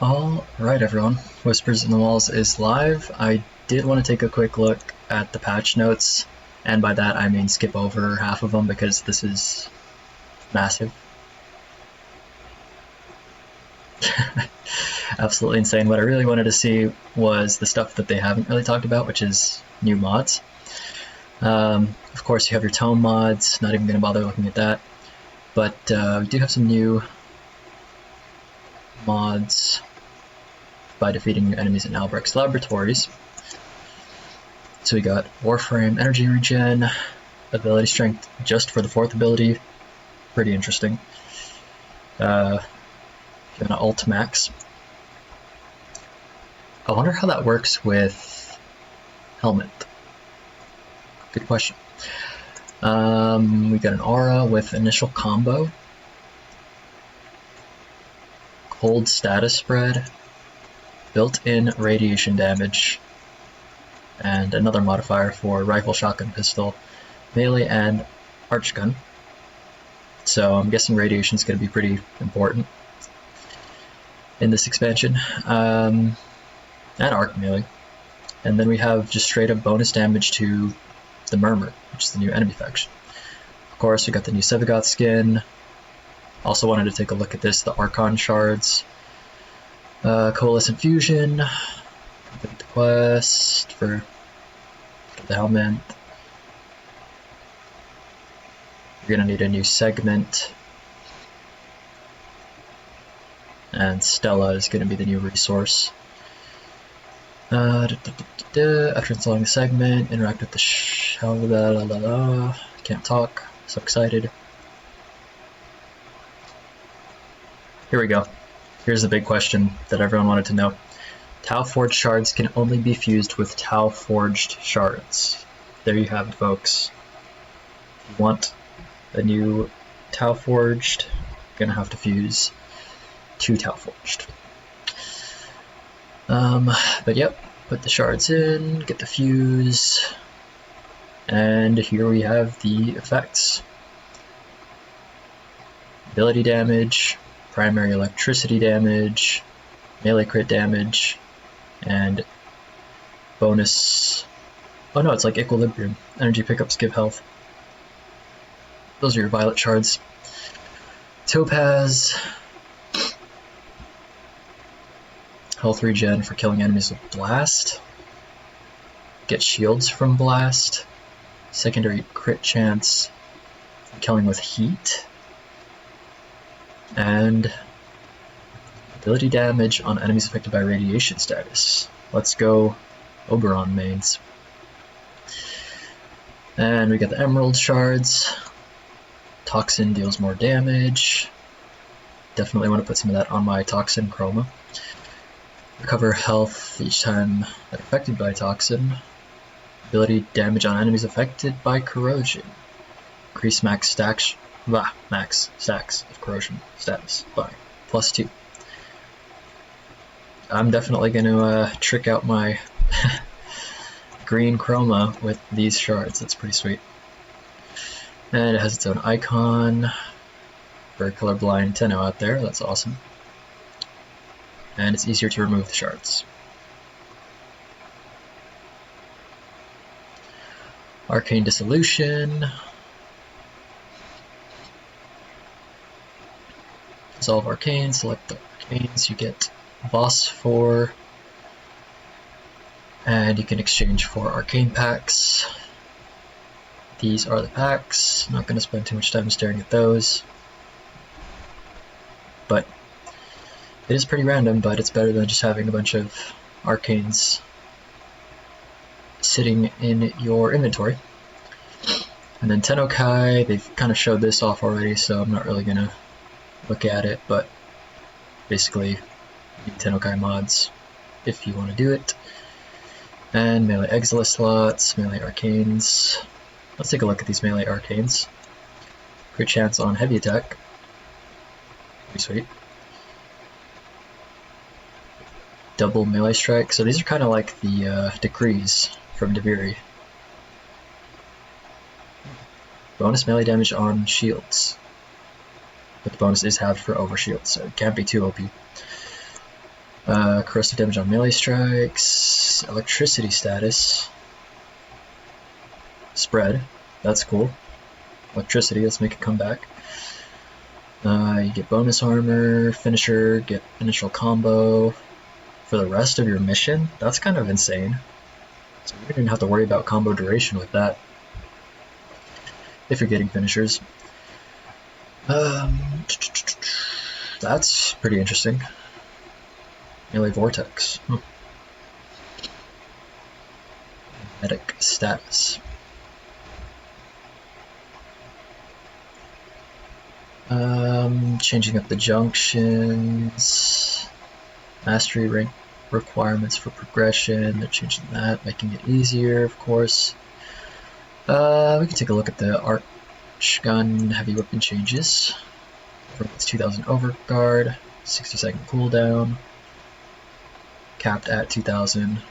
Alright everyone, Whispers in the Walls is live. I did want to take a quick look at the patch notes, and by that I mean skip over half of them because this is massive. Absolutely insane. What I really wanted to see was the stuff that they haven't really talked about, which is new mods. Of course you have your tome mods, not even going to bother looking at that, but we do have some new mods by defeating your enemies in Albrecht's laboratories. So we got Warframe Energy Regen, Ability Strength just for the 4th ability, pretty interesting. Gonna Alt Max. I wonder how that works with Helmet. Good question. We got an Aura with Initial Combo, Cold Status Spread, built-in radiation damage, and another modifier for rifle, shotgun, pistol, melee, and arch gun. So I'm guessing radiation is going to be pretty important in this expansion, and arc melee. And then we have just straight up bonus damage to the Murmur, which is the new enemy faction. Of course, we got the new Sevagoth skin. Also wanted to take a look at this, the Archon shards. Coalescent Fusion, complete the quest for the helmet. You're gonna need a new segment, and Stella is gonna be the new resource. After installing the segment, interact with the shell. Can't talk, so excited. Here we go. Here's the big question that everyone wanted to know. Tau Forged shards can only be fused with Tau Forged shards. There you have it, folks. If you want a new Tau Forged, you're gonna have to fuse 2 Tau Forged. But yep, put the shards in, get the fuse, and here we have the effects. Ability damage, primary electricity damage, melee crit damage, and bonus... oh no, it's like equilibrium. Energy pickups give health. Those are your violet shards. Topaz, health regen for killing enemies with blast. Get shields from blast. Secondary crit chance for killing with heat. And ability damage on enemies affected by radiation status. Let's go Oberon mains. And we got the emerald shards. Toxin deals more damage. Definitely want to put some of that on my toxin chroma. Recover health each time that affected by toxin. Ability damage on enemies affected by corrosion. Increase max stacks of corrosion status by +2. I'm definitely going to trick out my green chroma with these shards. That's pretty sweet. And it has its own icon. Very colorblind Tenno out there. That's awesome. And it's easier to remove the shards. Arcane Dissolution. Dissolve Arcane, select the Arcanes, you get Voss 4, and you can exchange for Arcane packs. These are the packs. I'm not going to spend too much time staring at those, but it is pretty random, but it's better than just having a bunch of Arcanes sitting in your inventory. And then Tennokai, they've kind of showed this off already, so I'm not really going to look at it, but basically you need Tennokai mods if you want to do it. And melee Exila slots, melee arcanes. Let's take a look at these melee arcanes. Crit chance on heavy attack. Pretty sweet. Double melee strike. So these are kind of like the decrees from Debiri. Bonus melee damage on shields. But the bonus is halved for overshield, so it can't be too OP. Corrosive damage on melee strikes. Electricity status. Spread. That's cool. Electricity, let's make it come back. You get bonus armor, finisher, get initial combo for the rest of your mission. That's kind of insane. So you didn't have to worry about combo duration with that. If you're getting finishers. That's pretty interesting. Melee Vortex. Magnetic status. Changing up the junctions. Mastery rank requirements for progression. They're changing that, making it easier, of course. We can take a look at the Arch Gun heavy weapon changes. It's 2000 overguard, 60-second cooldown, capped at 2000.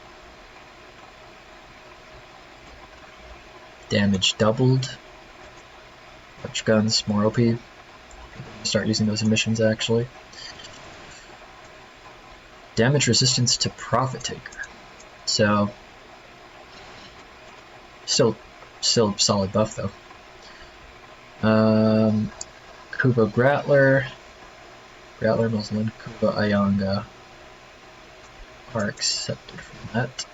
Damage doubled. Arch Guns more OP. Start using those in missions actually. Damage resistance to Profit Taker. So still solid buff though. Kubo Grattler, Muslin, Kubo Ayanga are accepted from that.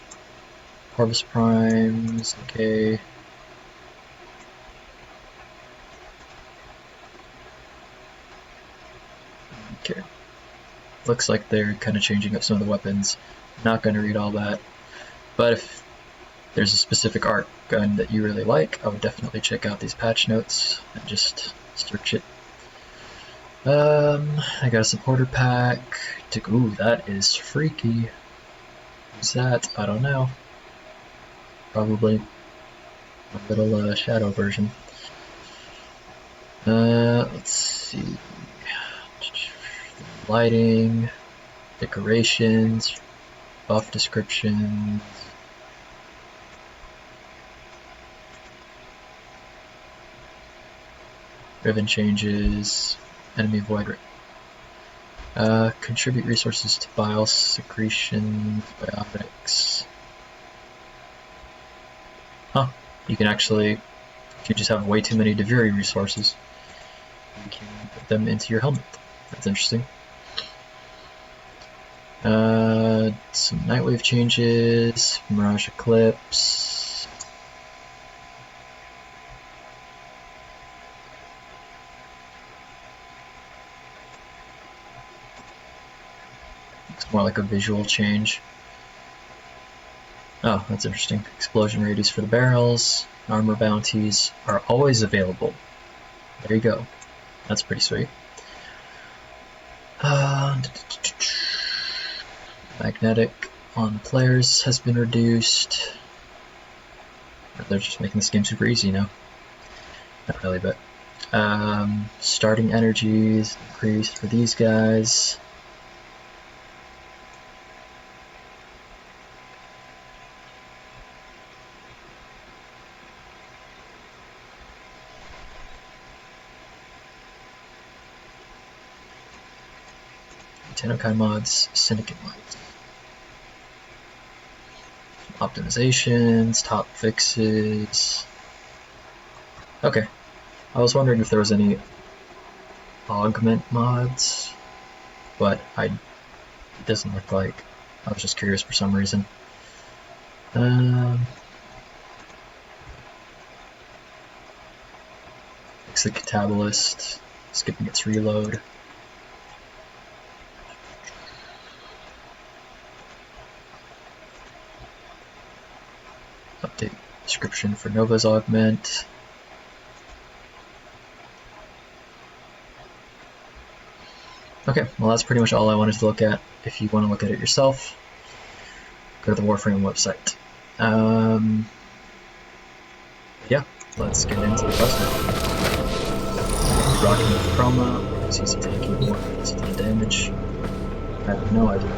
Corvus Primes, okay. Okay. Looks like they're kind of changing up some of the weapons. Not going to read all that, but if there's a specific Arc Gun that you really like, I would definitely check out these patch notes and just search it. I got a supporter pack. Ooh, that is freaky. Who's that? I don't know. Probably a little shadow version. Let's see. Lighting, decorations, buff descriptions. Ribbon changes, enemy void rate. Contribute resources to bile secretions, biotics. Huh, you can actually, if you just have way too many Deviri resources, you can put them into your helmet. That's interesting. Some Nightwave changes, Mirage Eclipse. It's more like a visual change. Oh, that's interesting. Explosion radius for the barrels. Armor bounties are always available. There you go. That's pretty sweet. Magnetic on players has been reduced. They're just making this game super easy now. Not really, but starting energies increased for these guys. Tennokai mods, Syndicate mods. Optimizations, top fixes. Okay. I was wondering if there was any augment mods, but it doesn't look like. I was just curious for some reason. Fix the Catabolist, skipping its reload. Update description for Nova's augment. Okay, well that's pretty much all I wanted to look at. If you want to look at it yourself, go to the Warframe website. Yeah, let's get into the quest now. Rocking with Chroma, because he's taking more consistent damage. I have no idea.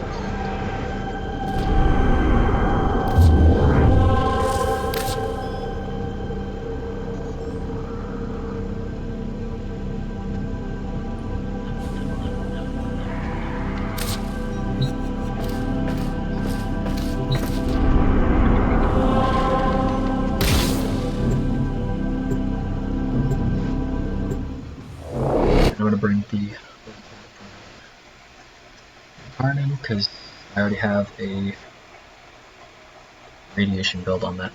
the Arning because I already have a radiation build on that.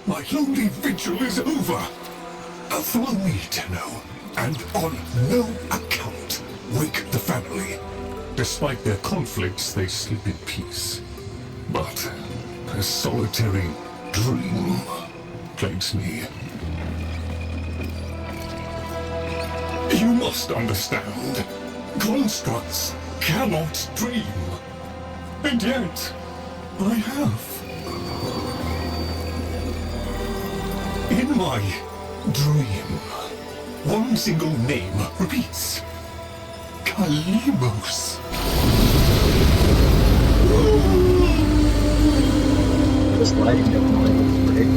My lonely vigil is over. Follow me, Tenno, and on no account wake the family. Despite their conflicts, they sleep in peace. But a solitary dream plagues me. You must understand. Constructs cannot dream. And yet, I have. In my dream, one single name repeats. Kalimos. This lighting definitely looks great.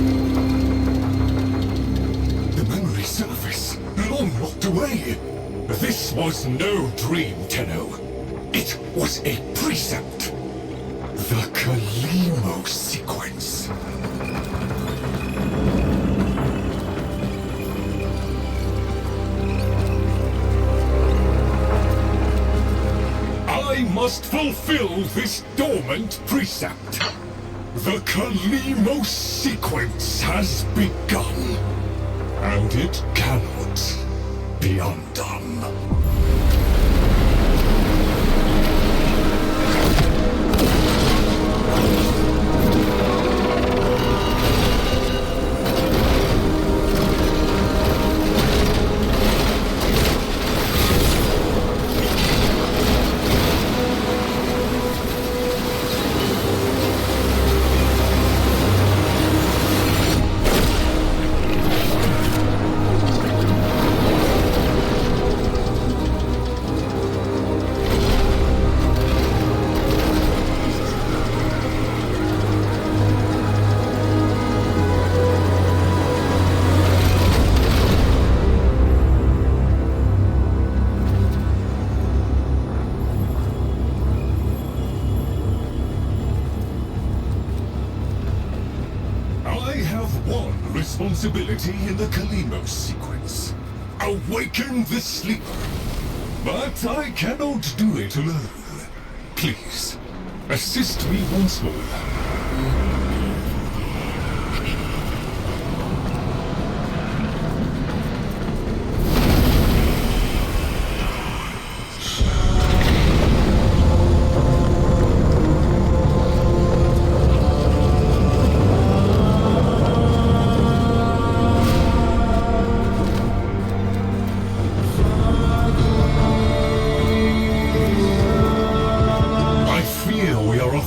The memory surface, long locked away. This was no dream, Tenno. It was a precept. The Kalimos sequence. I must fulfill this dormant precept. The Kalimos sequence has begun, and it cannot be undone. responsibility in the Kalimos sequence. Awaken the sleeper. But I cannot do it alone. Please, assist me once more.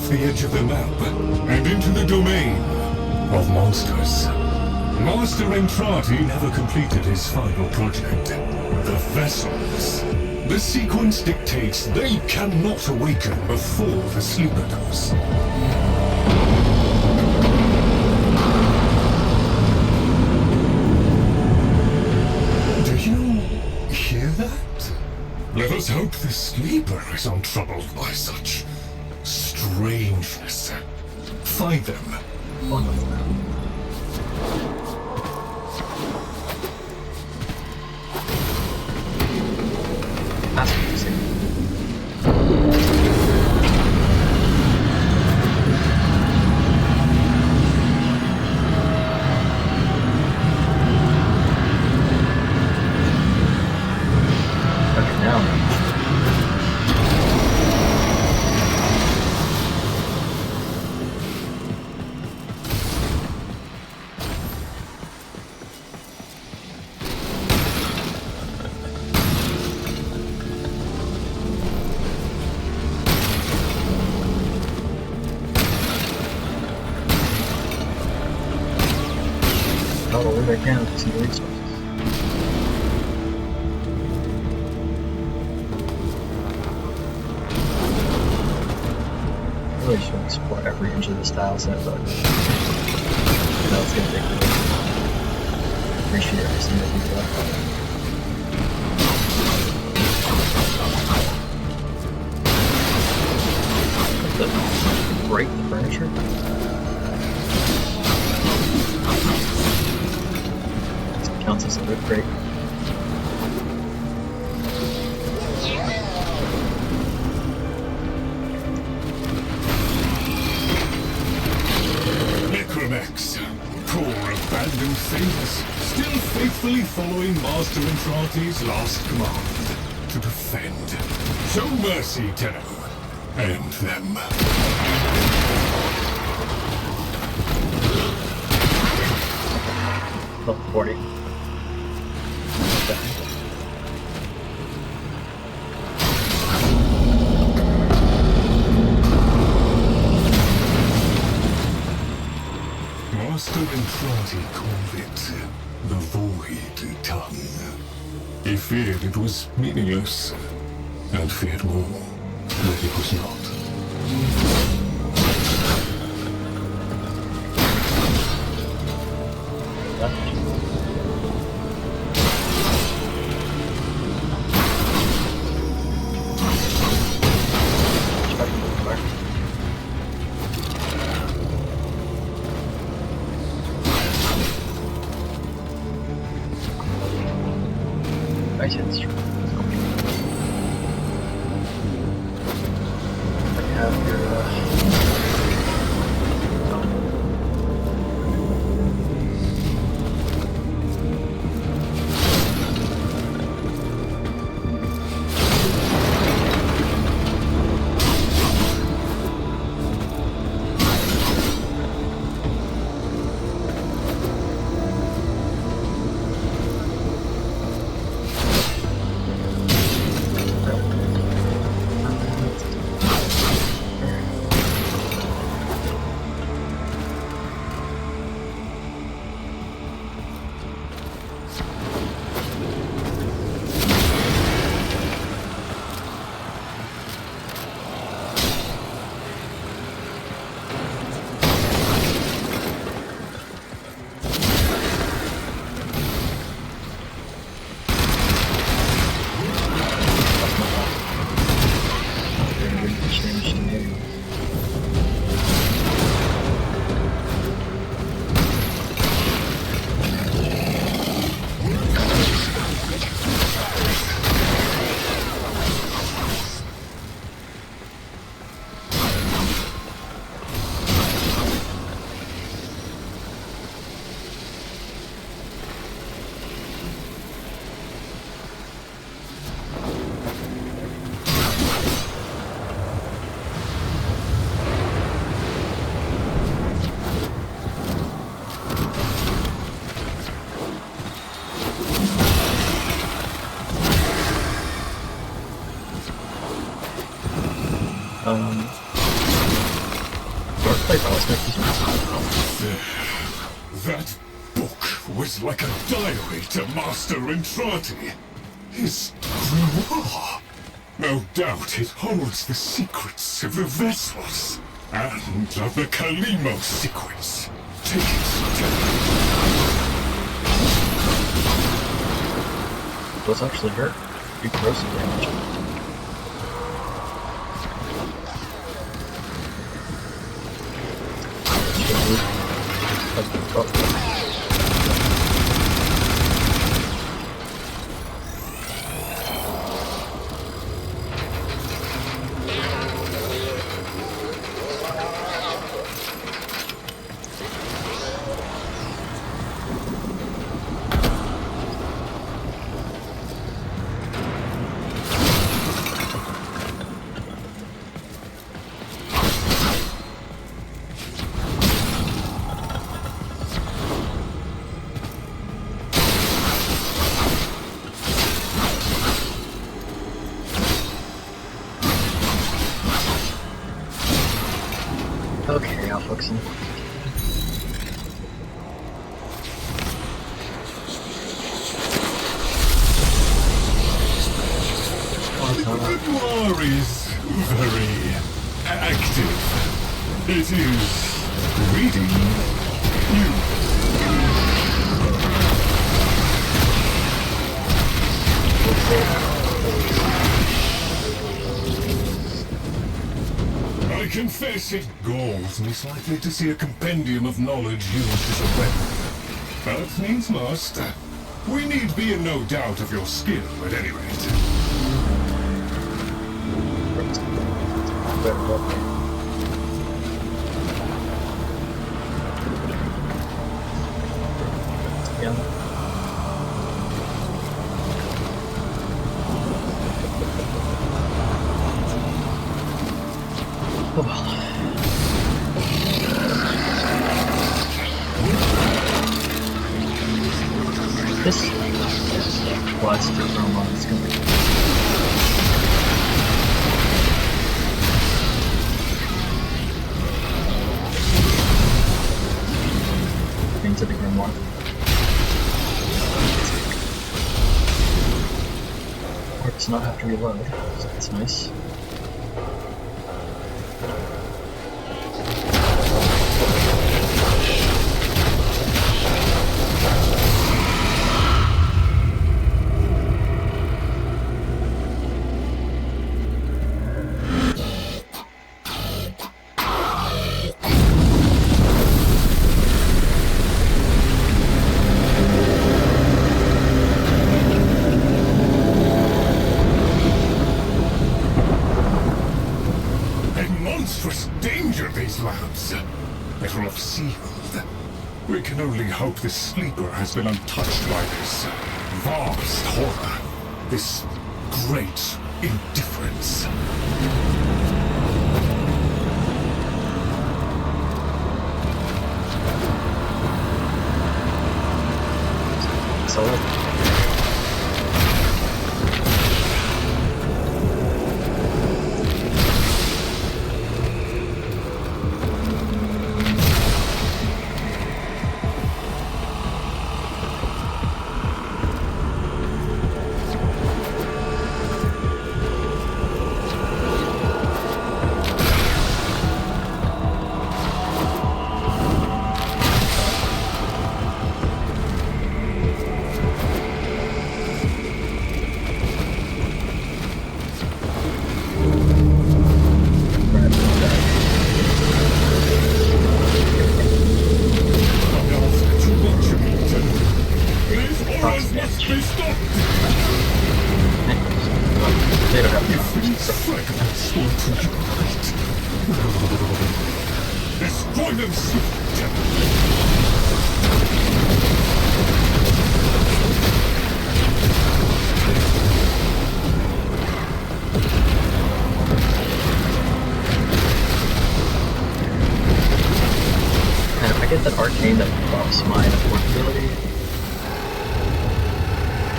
The edge of the map and into the domain of monsters. Master Entrati never completed his final project, the vessels. The sequence dictates they cannot awaken before the sleeper does. Do you hear that? Let us hope the sleeper is untroubled by such strangeness. Find them. Wonderful. That's amazing. Okay, now. I'll do what I can to see the resources. I really should explore every inch of this tile set, but that's gonna take me. Appreciate every single detail. Break the furniture? Counts as a loot crate. Necromex, poor abandoned things, still faithfully following Master Entrati's last command to defend. Show mercy, Tenno. End them. Level 40. Master Entrati called it the Void Tongue. He feared it was meaningless, and feared more that it was not. Right, yeah, that's true. I have your, That book was like a diary to Master Entrati. His grimoire. No doubt it holds the secrets of the vessels and of the Kalimo sequence. Take it. Was actually hurt. Do corrosive damage. Okay, I'll focus on The grimoire is very active. It is reading you. I confess it galls me slightly to see a compendium of knowledge used as a weapon. But needs must. We need be in no doubt of your skill, at any rate. Yeah. Oh well. This was to throw on its going into the grimoire. Or does not have to reload, so that's nice. Better off sealed. We can only hope the sleeper has been untouched by this vast horror, this great indifference. So Destroy them, and if I get that arcane that buffs my affordability,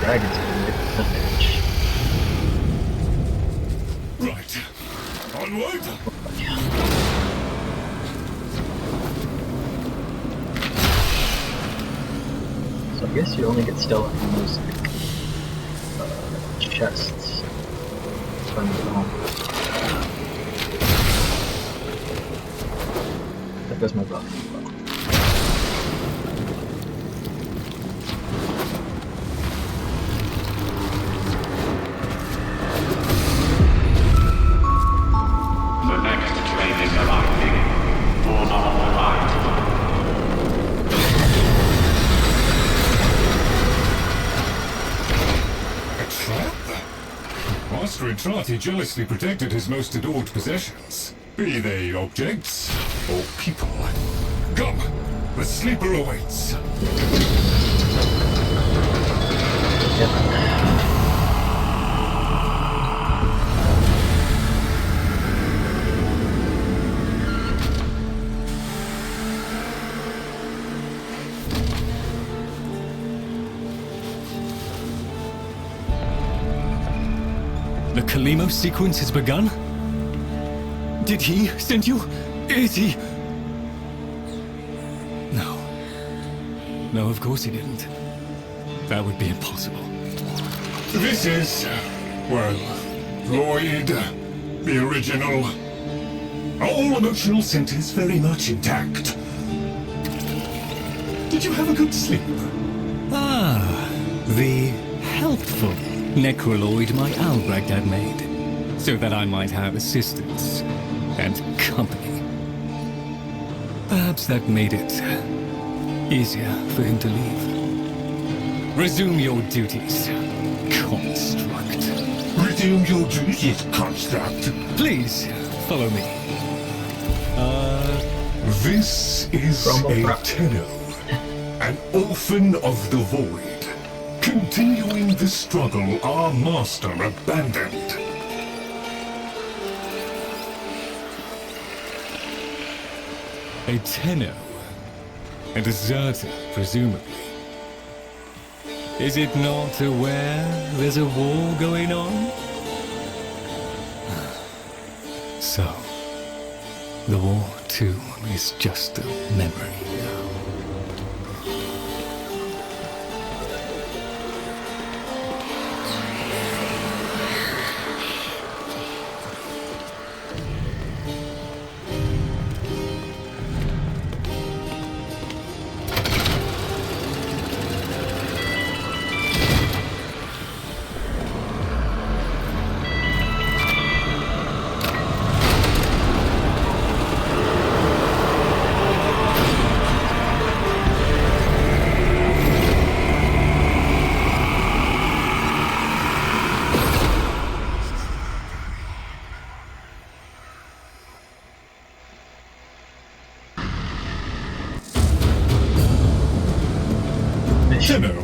dragon's gonna get the damage. Right. Onward. Yeah. guess you only get stealth from those chests. Find the home. There goes my buff. The next train is arriving. Fall on the right. A trap? Master Entrati jealously protected his most adored possessions, be they objects or people. Come, the sleeper awaits. The Kalimo sequence has begun? Did he send you? Is he? No. No, of course he didn't. That would be impossible. This is, well, Lloyd, the original. All emotional centers very much intact. Did you have a good sleep? Ah, the helpful necroloid my Albrecht had made, so that I might have assistance and company. Perhaps that made it easier for him to leave. Resume your duties, construct. Resume your duties, construct. Please, follow me. This is a Tenno, an orphan of the void. Continuing the struggle our master abandoned. A Tenno. A deserter, presumably. Is it not aware there's a war going on? So, the war too is just a memory now. Tenno,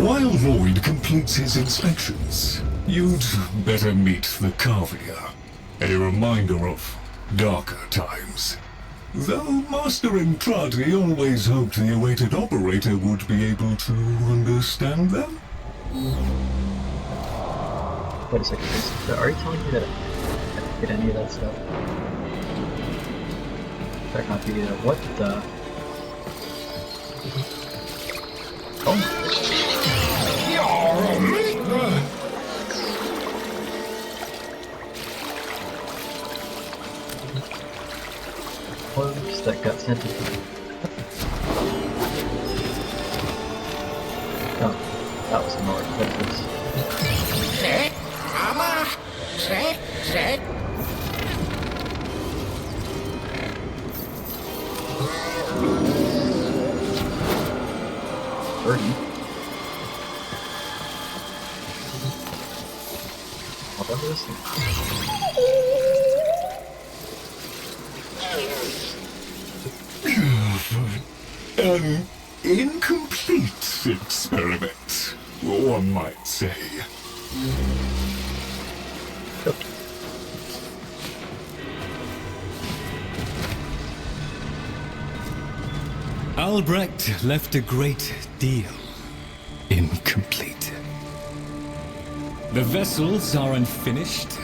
while Lloyd completes his inspections, you'd better meet the Cavia, a reminder of darker times. Though Master Entrati always hoped the awaited operator would be able to understand them. Wait a second, are you telling me that I can't get any of that stuff? That can't be what the... Oh. Worms that got sent to me. Oh, that was annoying. That was... Birdie. I'll never listen. An incomplete experiment, one might say. Albrecht left a great deal incomplete. The vessels are unfinished,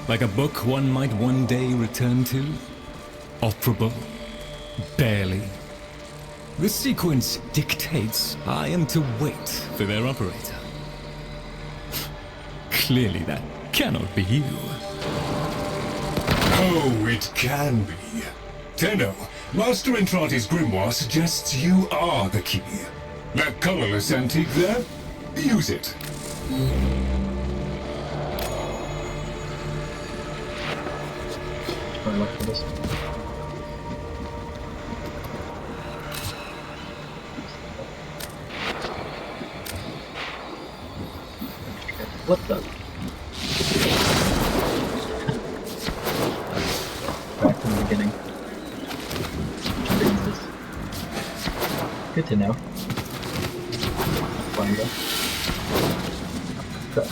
like a book one might one day return to. Operable, barely. The sequence dictates I am to wait for their operator. Clearly that cannot be you. Oh, it can be. Tenno, Master Entrati's grimoire suggests you are the key. That colorless antique there? Use it. Probably look for this. What the? Back from the beginning. Good to know. Find it. Okay.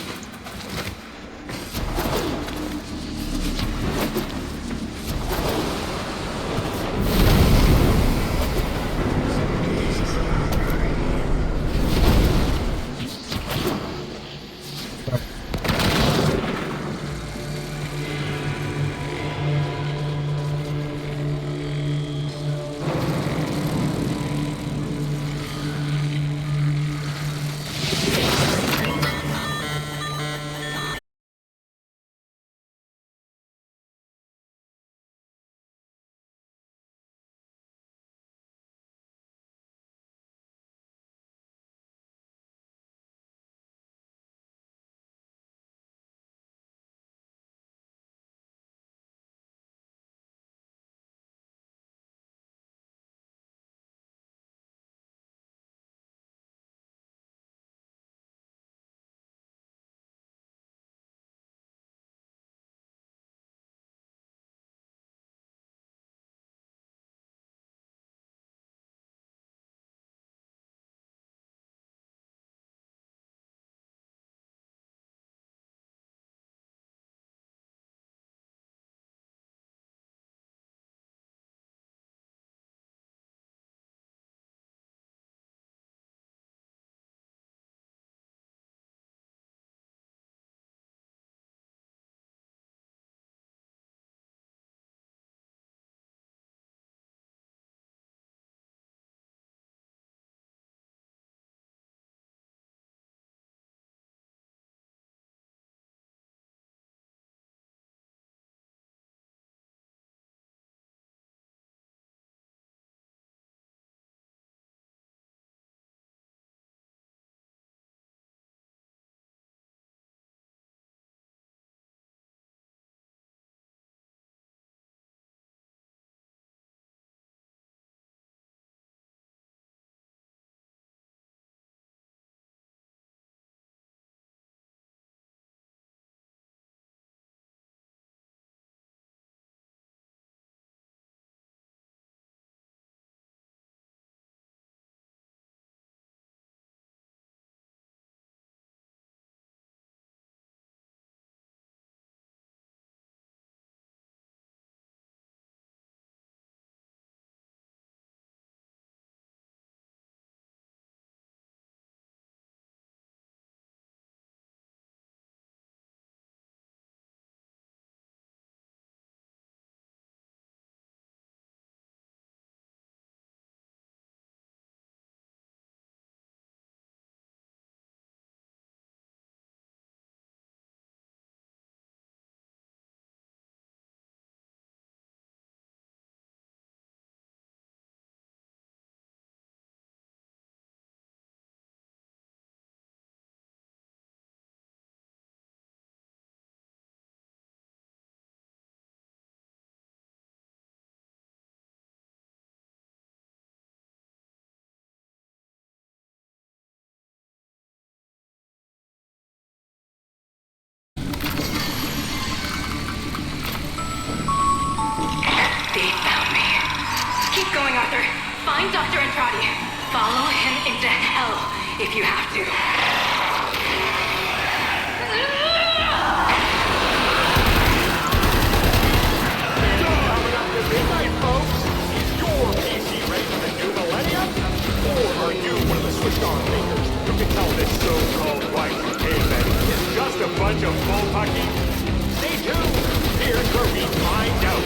Keep going, Arthur. Find Dr. Entrati. Follow him into hell if you have to. Midnight, folks. Is your PC ready for the new millennium? Or are you one of the switched-on thinkers who can tell this so-called Y2K is just a bunch of bullpucky? Stay tuned. Here's where we find out.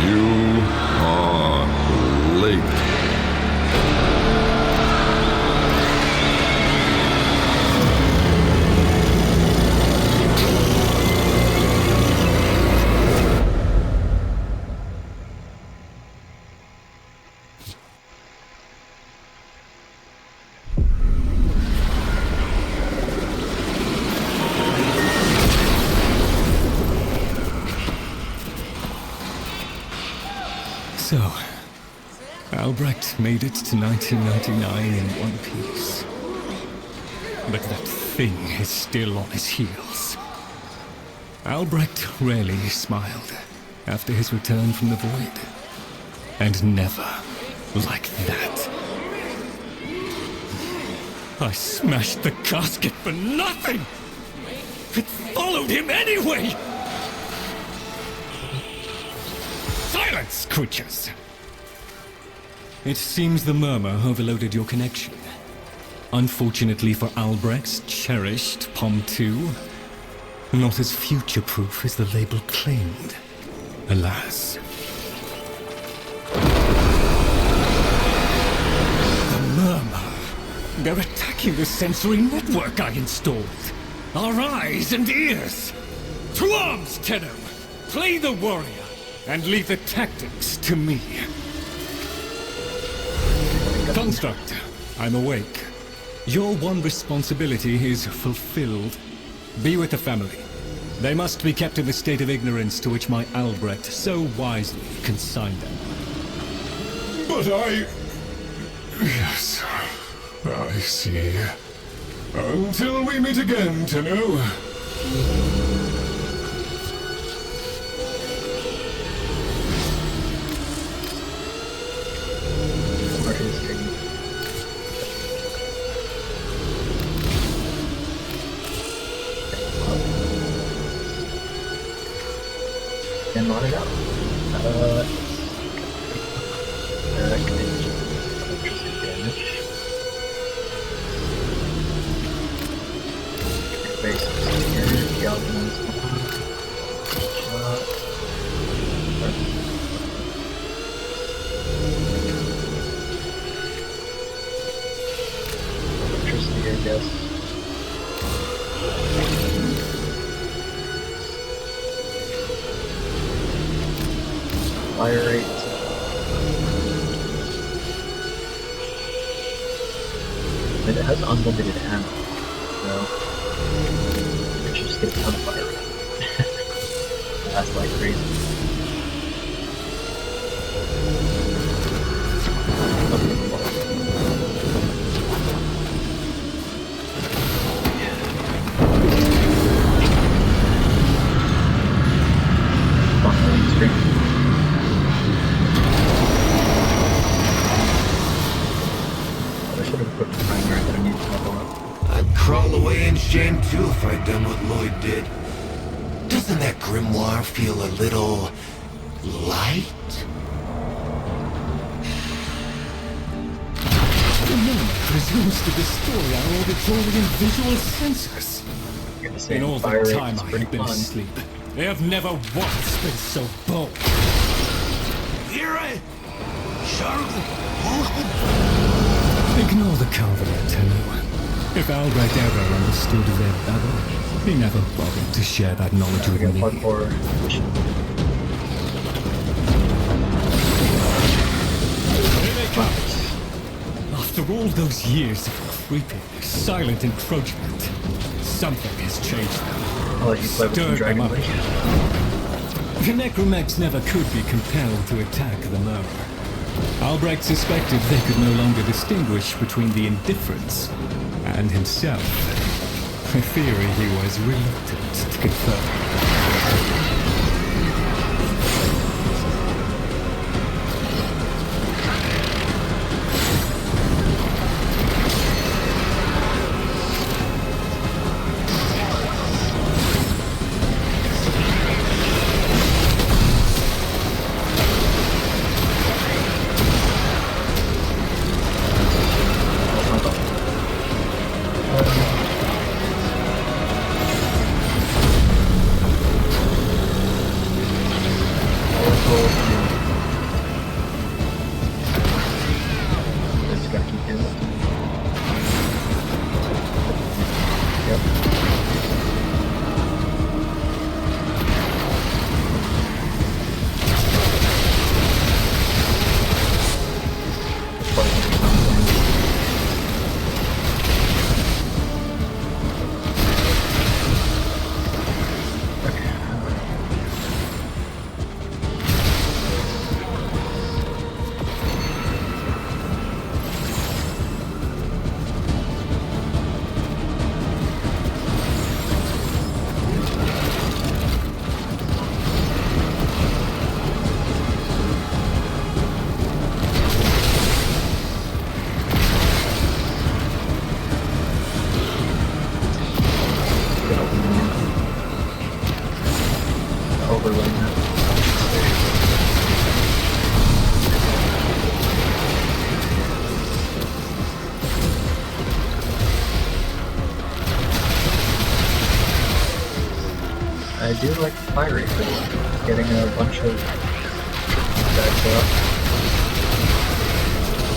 You are late. So, Albrecht made it to 1999 in one piece. But that thing is still on his heels. Albrecht rarely smiled after his return from the void. And never like that. I smashed the casket for nothing! It followed him anyway! Silence, creatures! It seems the murmur overloaded your connection. Unfortunately for Albrecht's cherished POM 2, not as future-proof as the label claimed. Alas. The murmur. They're attacking the sensory network I installed. Our eyes and ears. To arms, Tenno! Play the warrior. And leave the tactics to me. Construct, I'm awake. Your one responsibility is fulfilled. Be with the family. They must be kept in the state of ignorance to which my Albrecht so wisely consigned them. But I... Yes, I see. Until we meet again, Tenno. And run it out. Electricity damage. Base here, galvanized electricity, I guess. Fire rate. And it has unlimited ammo, so it should just get a ton of fire rate. That's like crazy. I'd crawl away in shame too if I'd done what Lloyd did. Doesn't that grimoire feel a little... light? The murmur presumes to destroy our auditory and visual senses. In all the time I have been asleep, they have never once been so bold. Ignore the caveat, Tenno. If Albrecht ever understood their babble, he never bothered to share that knowledge with me. Here they come. After all those years of creeping, silent encroachment, something has changed them. I'll let you play with the Dragon Link. The Necromex never could be compelled to attack the Murmur. Albrecht suspected they could no longer distinguish between the indifference and himself, a theory he was reluctant to confirm. I do like the fire rate for getting a bunch of stacks up.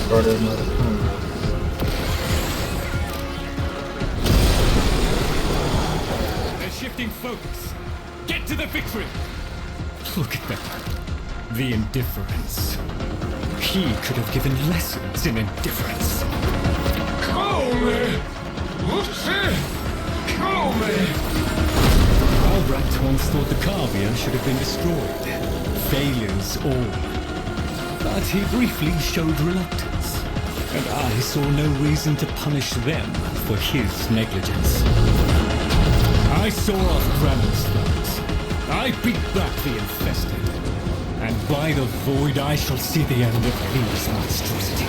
Shorter amount of time. They're shifting focus. Get to the victory! Look at that. The indifference. He could have given lessons in indifference. Albrecht once thought the Carvia should have been destroyed. Failures all. But he briefly showed reluctance, and I saw no reason to punish them for his negligence. I saw off Gramon's threats. I beat back the infested. And by the void I shall see the end of these monstrosities.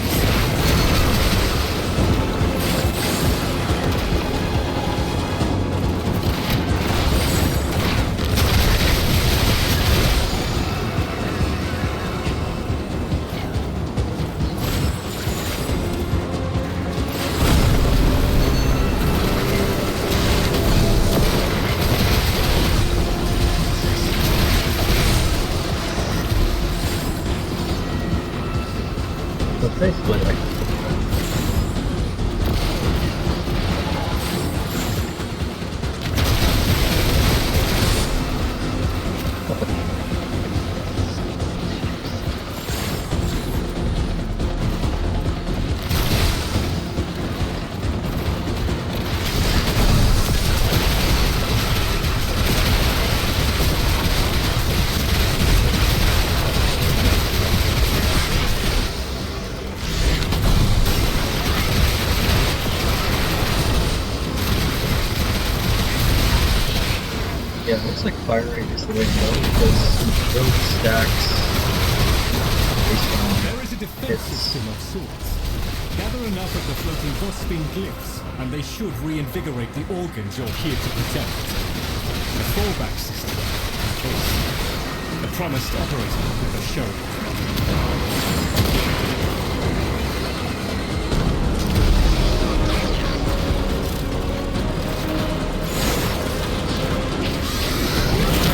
Basically, like, yeah, it looks like fire rate is the way to go because you build stacks based on There is a defense hits. system of sorts. Gather enough of the floating Vospine glyphs, and they should reinvigorate the organs you're here to protect. A fallback system, in case. The promised operator with a show.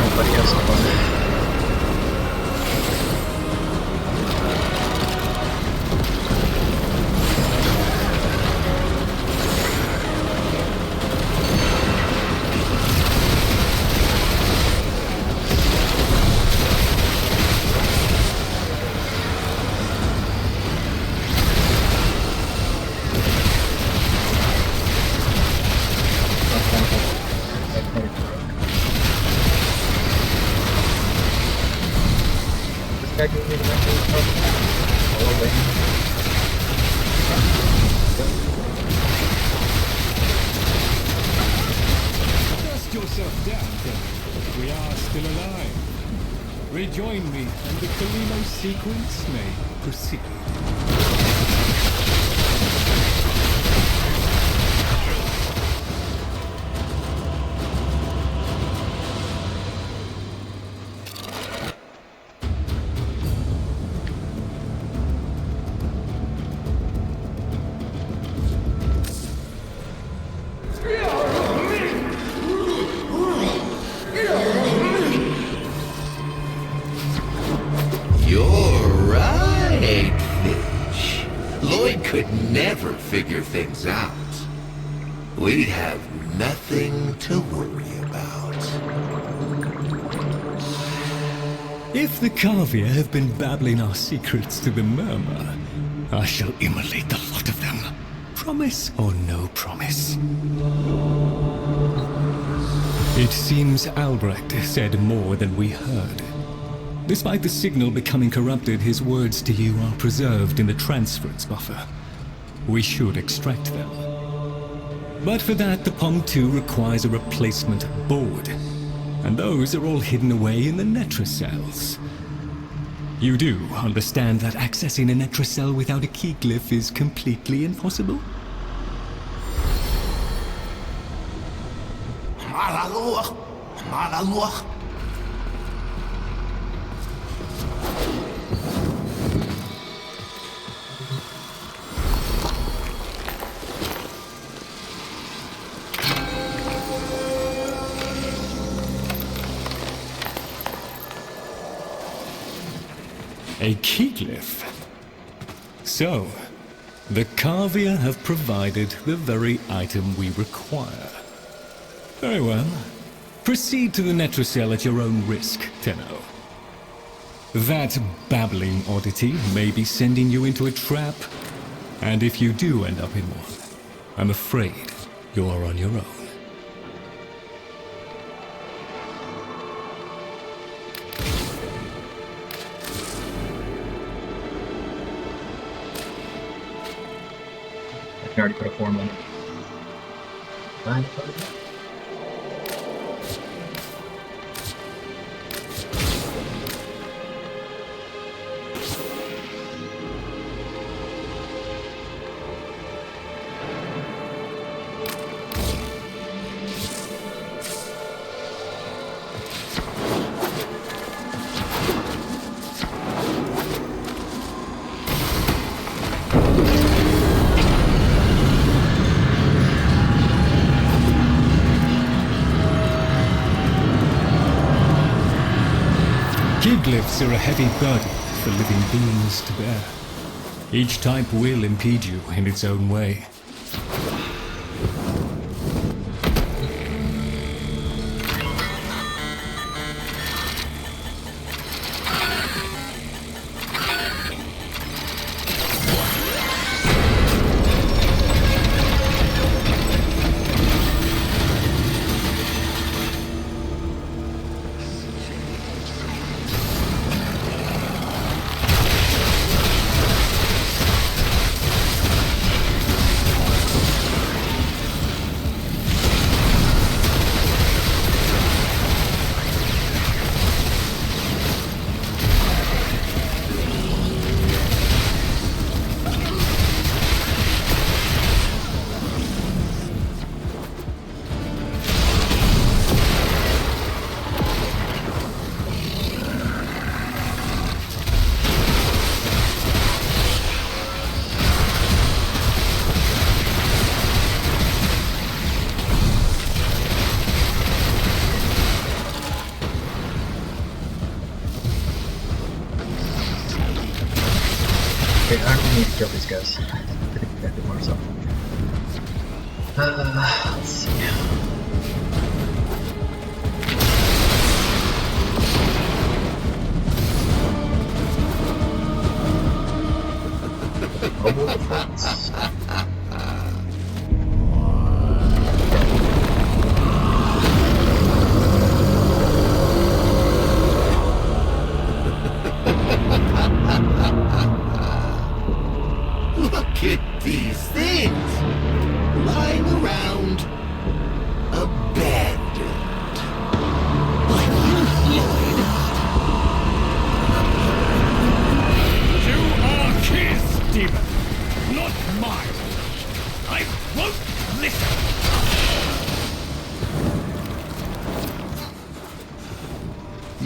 Nobody has to run it. Guy gave me the rest of the stuff. All the way. cast yourself down, then. We are still alive. Rejoin me, and the Kalimo sequence may proceed. Never figure things out. We have nothing to worry about. If the Kavir have been babbling our secrets to the Murmur, I shall immolate the lot of them. Promise or no promise? It seems Albrecht said more than we heard. Despite the signal becoming corrupted, his words to you are preserved in the transference buffer. We should extract them. But for that, the POM-2 requires a replacement board. And those are all hidden away in the Netracels. You do understand that accessing a Netracel without a key glyph is completely impossible? A key glyph. So, the Kavir have provided the very item we require. Very well. Proceed to the Netracel at your own risk, Tenno. That babbling oddity may be sending you into a trap, and if you do end up in one, I'm afraid you're on your own. I can already put a form on it. Mind if I do? Glyphs are a heavy burden for living beings to bear. Each type will impede you in its own way. Wait, I don't need to kill these guys. I think I did more so. Let's see. Mobile defense. Look at these things lying around. Abandoned.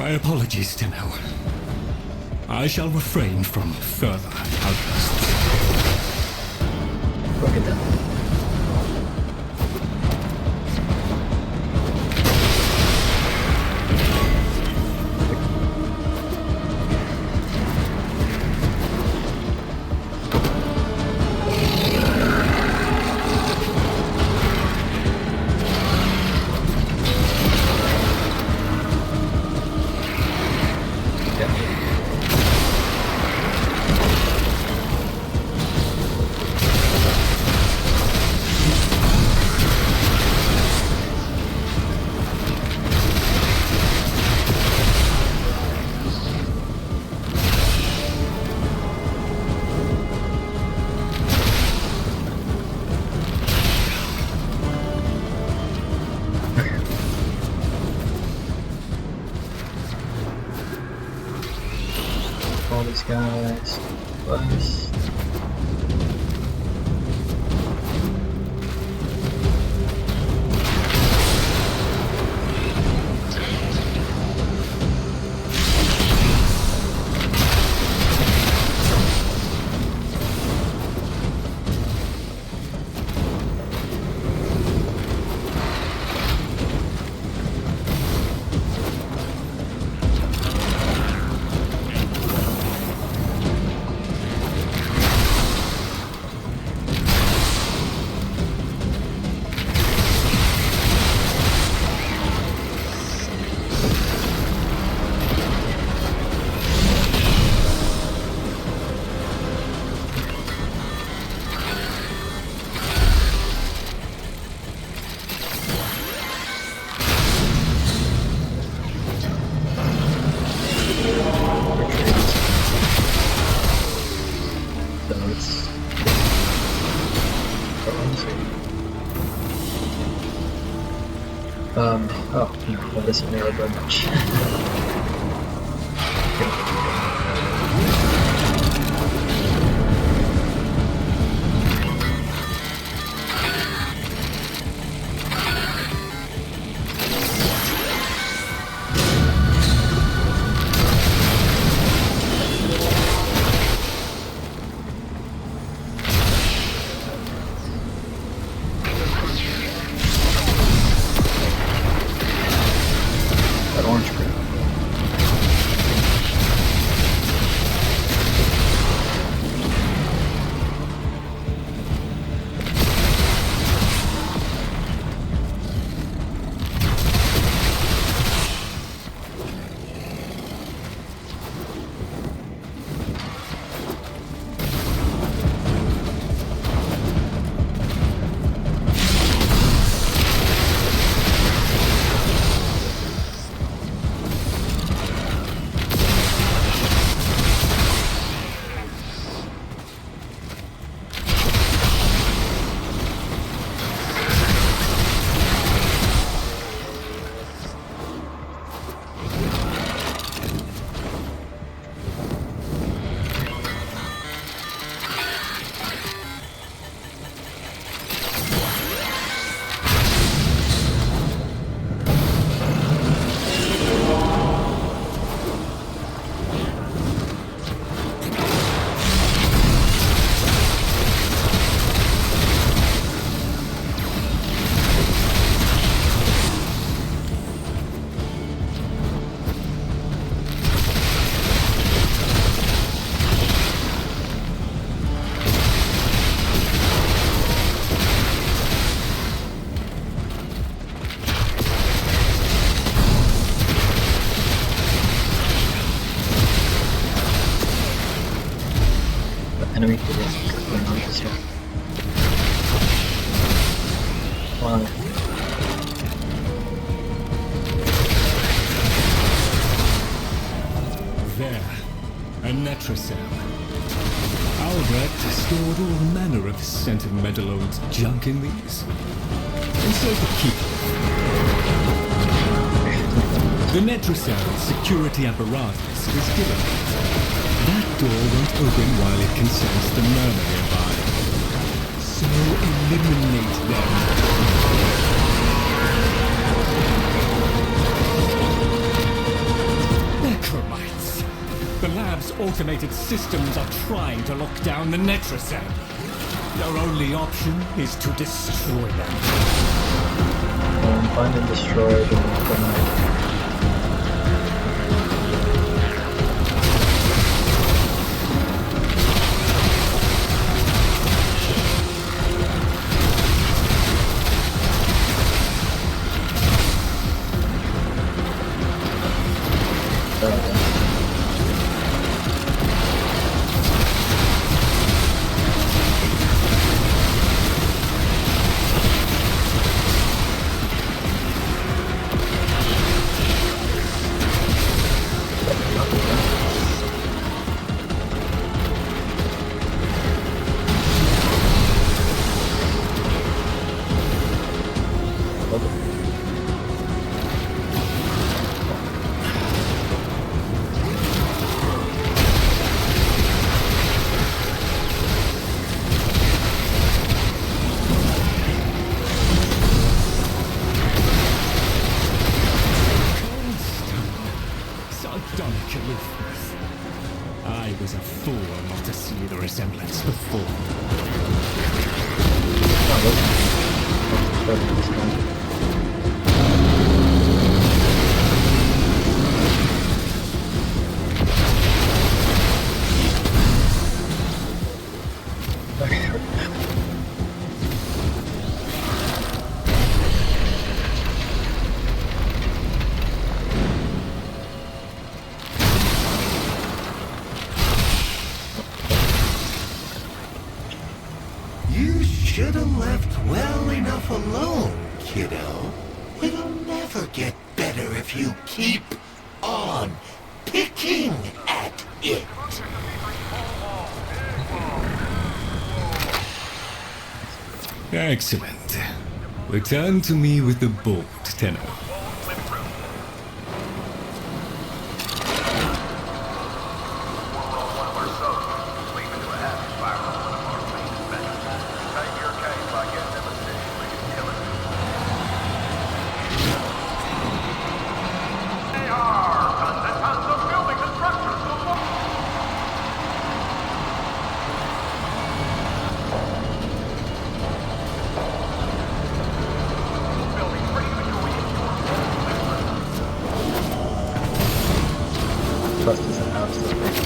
My apologies, Tenno. I shall refrain from further outbursts. Look at that. All these guys. Plus. Oh, no, that isn't really very much. That orange crap. Enemy going on this way. Wow. There, a Netracell. Albrecht stored all manner of sentimental old junk in these. And so to keep it. The Netracell security apparatus is given. That door won't open while it can sense the murmur nearby. So eliminate them. lab's automated systems are trying to lock down the Netracell. Your only option is to destroy them. Find and destroy the I was a fool not to see the resemblance before. You should have left well enough alone, kiddo. It'll never get better if you keep on picking at it. Excellent. Return to me with the bolt, Tenno. Trust is an absolute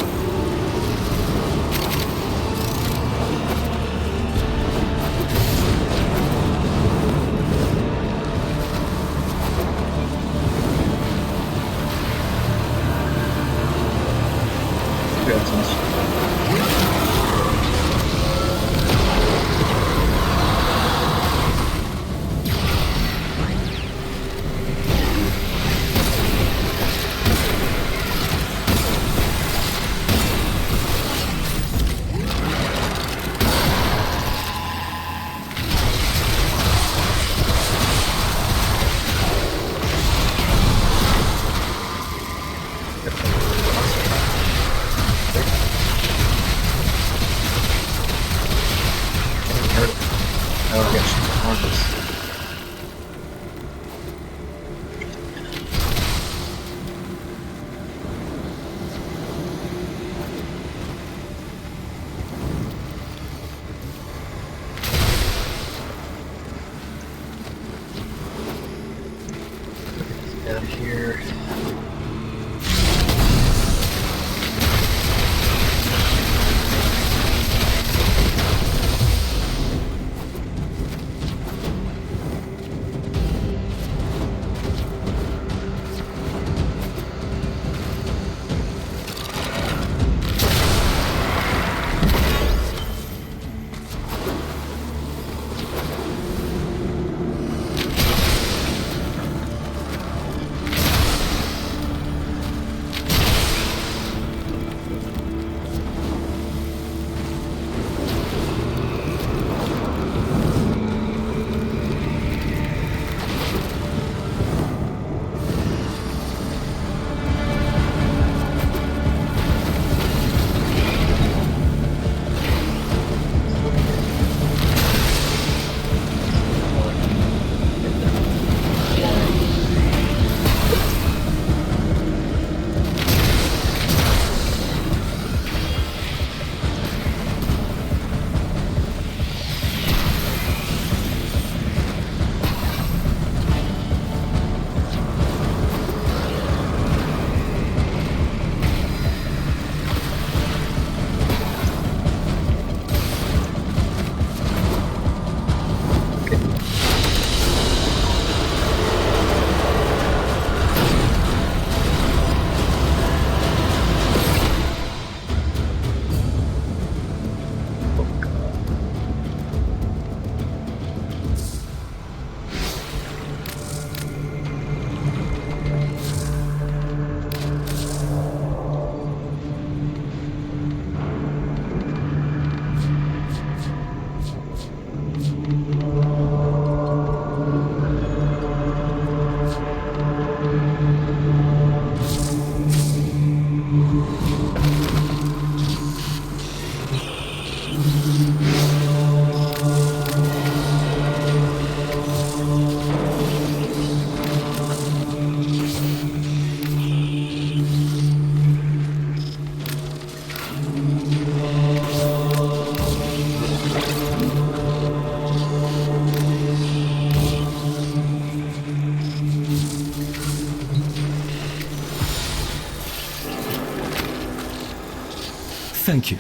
Thank you.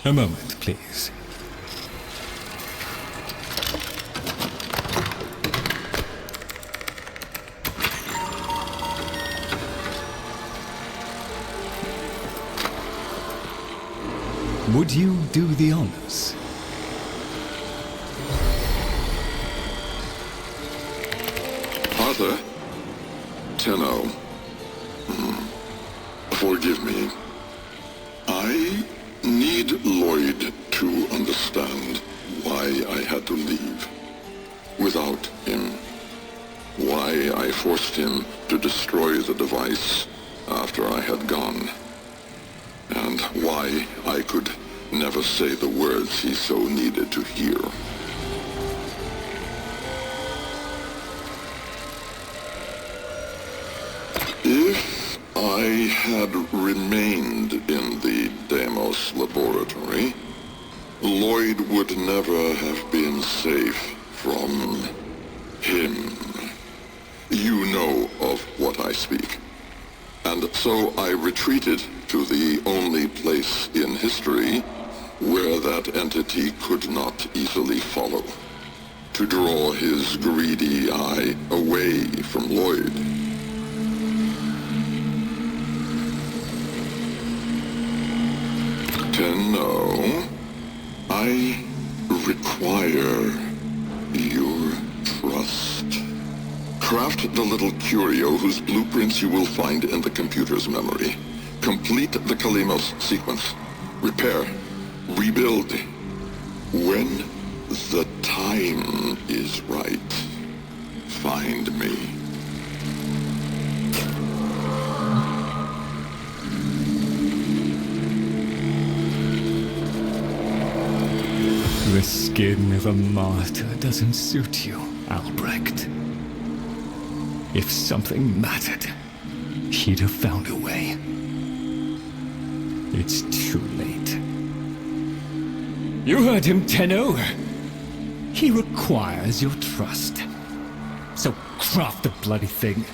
A moment, please. Would you do the honors? Arthur? Tenno. Forgive me. I need Lloyd to understand why I had to leave. Without him. Why I forced him to destroy the device after I had gone. And why I could never say the words he so needed to hear. If I had remained in the Deimos laboratory, Lloyd would never have been safe from him. You know of what I speak. And so I retreated to the only place in history where that entity could not easily follow, to draw his greedy eye away from Lloyd. Tenno, I require your trust. Craft the little curio whose blueprints you will find in the computer's memory. Complete the Kalimos sequence. Repair. Rebuild. When the time is right, find me. The skin of a martyr doesn't suit you, Albrecht. If something mattered, he'd have found a way. It's too late. You heard him, Tenno. He requires your trust. So craft the bloody thing.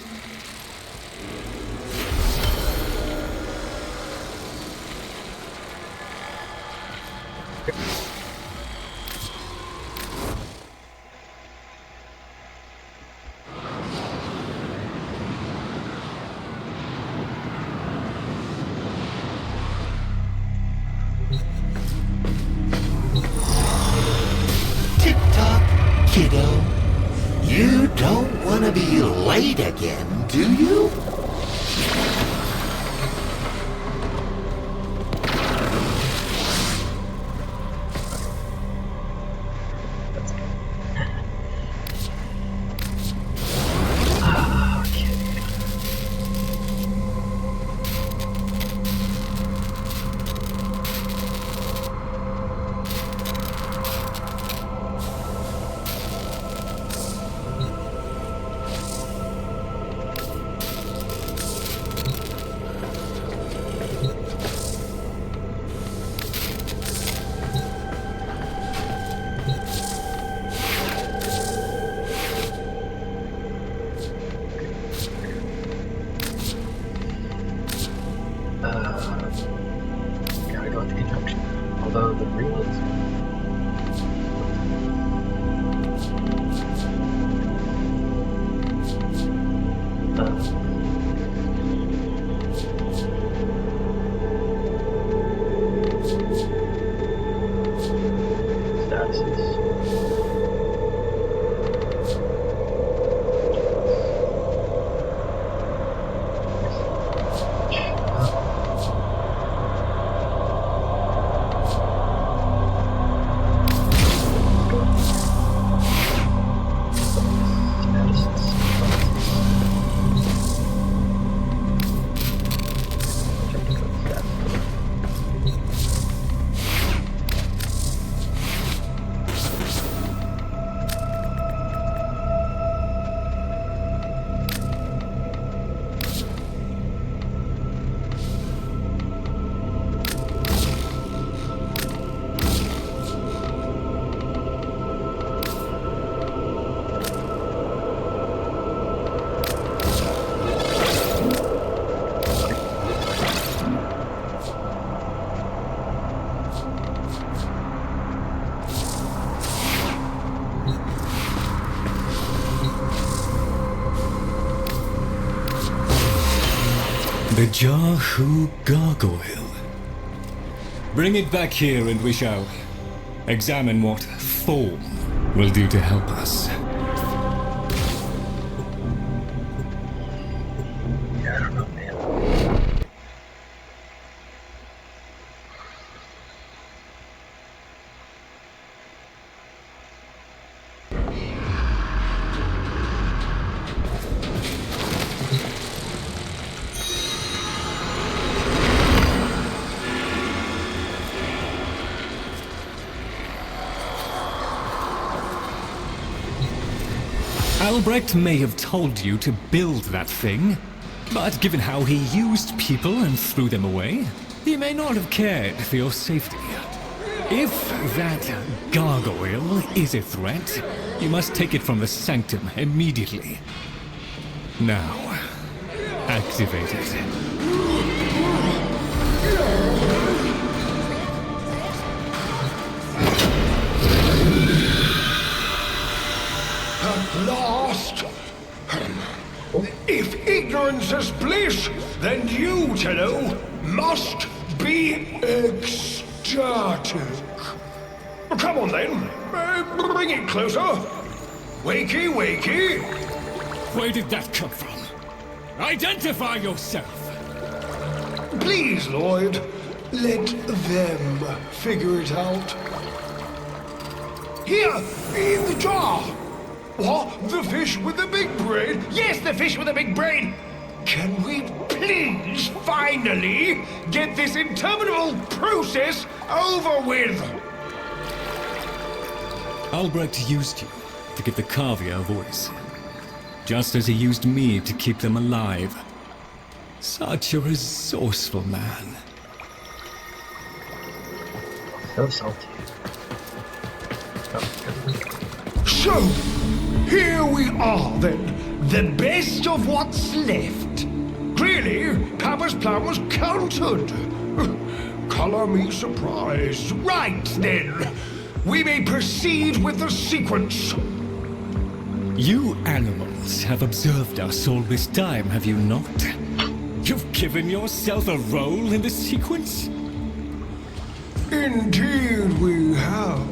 Tick-tock, kiddo. You don't want to be late again, do you? Gotta go with the conjunction. Although the real is... The Jahu Gargoyle. Bring it back here and we shall examine what form will do to help us. Albrecht may have told you to build that thing, but given how he used people and threw them away, he may not have cared for your safety. If that gargoyle is a threat, you must take it from the sanctum immediately. Now, activate it. At last! If ignorance is bliss, then you, Tenno, must be ecstatic. Come on then, bring it closer. Wakey, wakey. Where did that come from? Identify yourself! Please, Lloyd, let them figure it out. Here, in the jar. What? The fish with the big brain? Yes, the fish with the big brain! Can we please finally get this interminable process over with? Albrecht used you to give the Cavia a voice, just as he used me to keep them alive. Such a resourceful man. So salty. So, here we are then, the best of what's left. Clearly, Papa's plan was countered. Color me surprised. Right then, we may proceed with the sequence. You animals have observed us all this time, have you not? You've given yourself a role in the sequence? Indeed we have.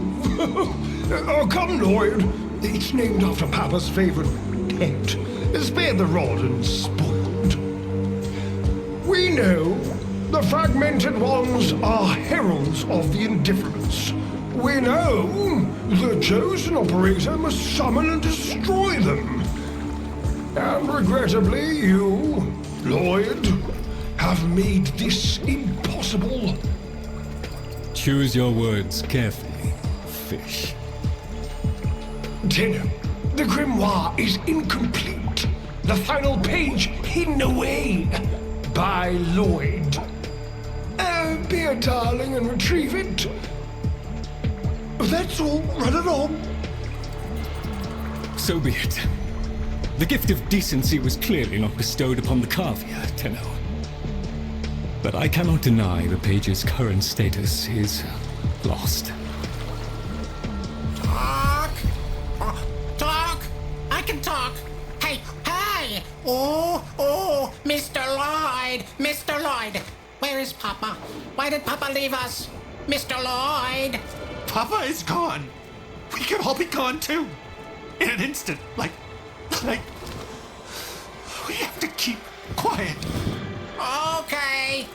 Oh, come, Lloyd. It's named after Papa's favorite pet. Spare the rod and spoiled. We know the fragmented ones are heralds of the indifference. We know the chosen operator must summon and destroy them. And regrettably, you, Lloyd, have made this impossible. Choose your words carefully, fish. Tenno, the grimoire is incomplete. The final page hidden away by Lloyd. Be a darling and retrieve it. That's all. Run along. So be it. The gift of decency was clearly not bestowed upon the Cavia, Tenno. But I cannot deny the page's current status is lost. Talk! Talk! I can talk! Hey, hey! Oh, Mr. Lloyd! Mr. Lloyd! Where is Papa? Why did Papa leave us? Mr. Lloyd! Papa is gone. We could all be gone too. In an instant. Like, we have to keep quiet. Okay.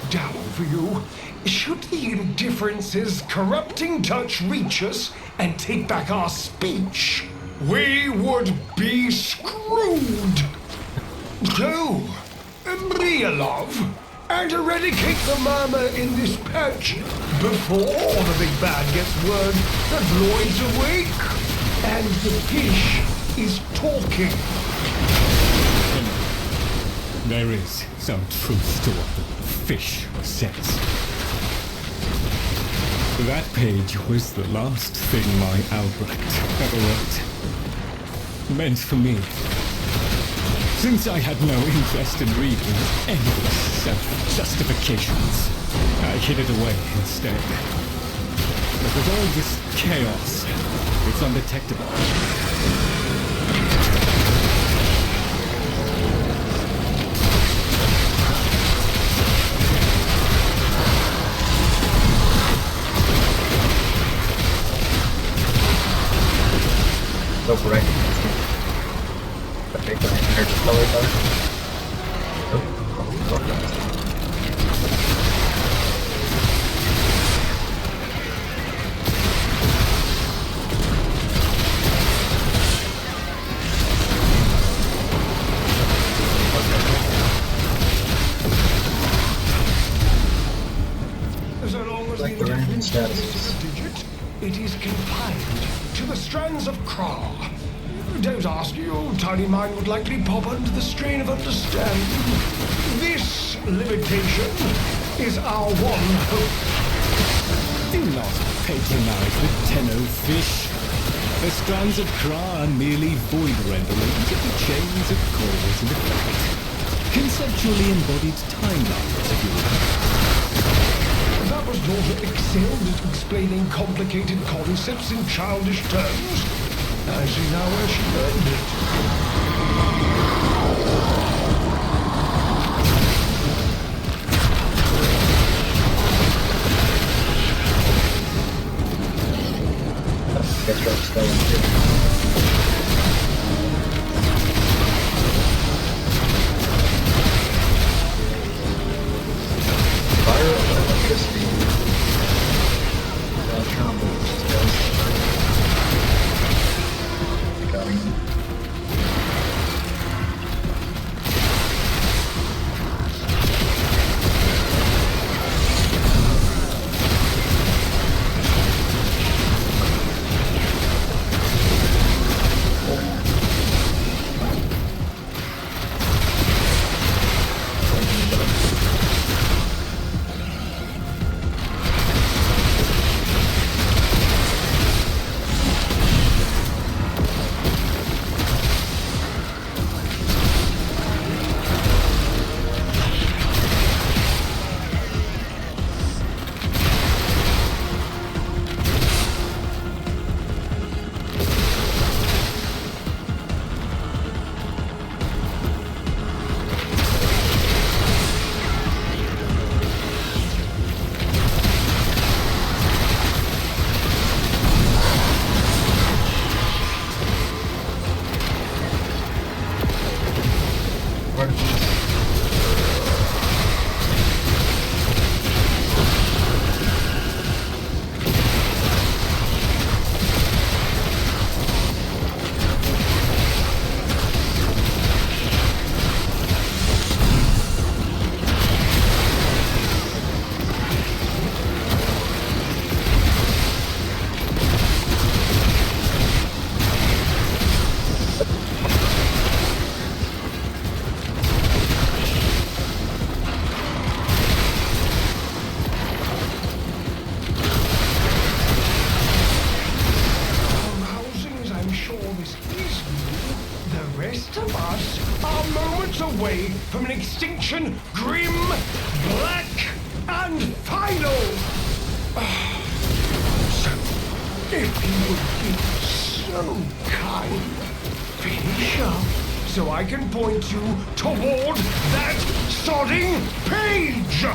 Down for you. Should the indifference's corrupting touch reach us and take back our speech, we would be screwed. So, be a love and eradicate the murmur in this patch before the big bad gets word that Lloyd's awake and the fish is talking. There is some truth to what the fish says. That page was the last thing my Albrecht ever wrote. Meant for me. Since I had no interest in reading endless self-justifications, I hid it away instead. But with all this chaos, it's undetectable. Go for it. Okay, the energy color though. Oh, So long as like the the random individual statuses. is a digit, it is confined to the strands of Kra. Don't ask, your tiny mind would likely pop under the strain of understanding. This limitation is our one hope. Do not patronize the Tenno fish. The strands of Kra are merely void renderings of the chains of cause and effect. Conceptually embodied timelines, if you will. That was daughter excelled at explaining complicated concepts in childish terms. I see now where she learned it. Guess we're still in here. Fire and electricity. Combo skills. Got him. Away from an extinction grim, black, and final. So, if you would be so kind, finish up so I can point you toward that sodding page.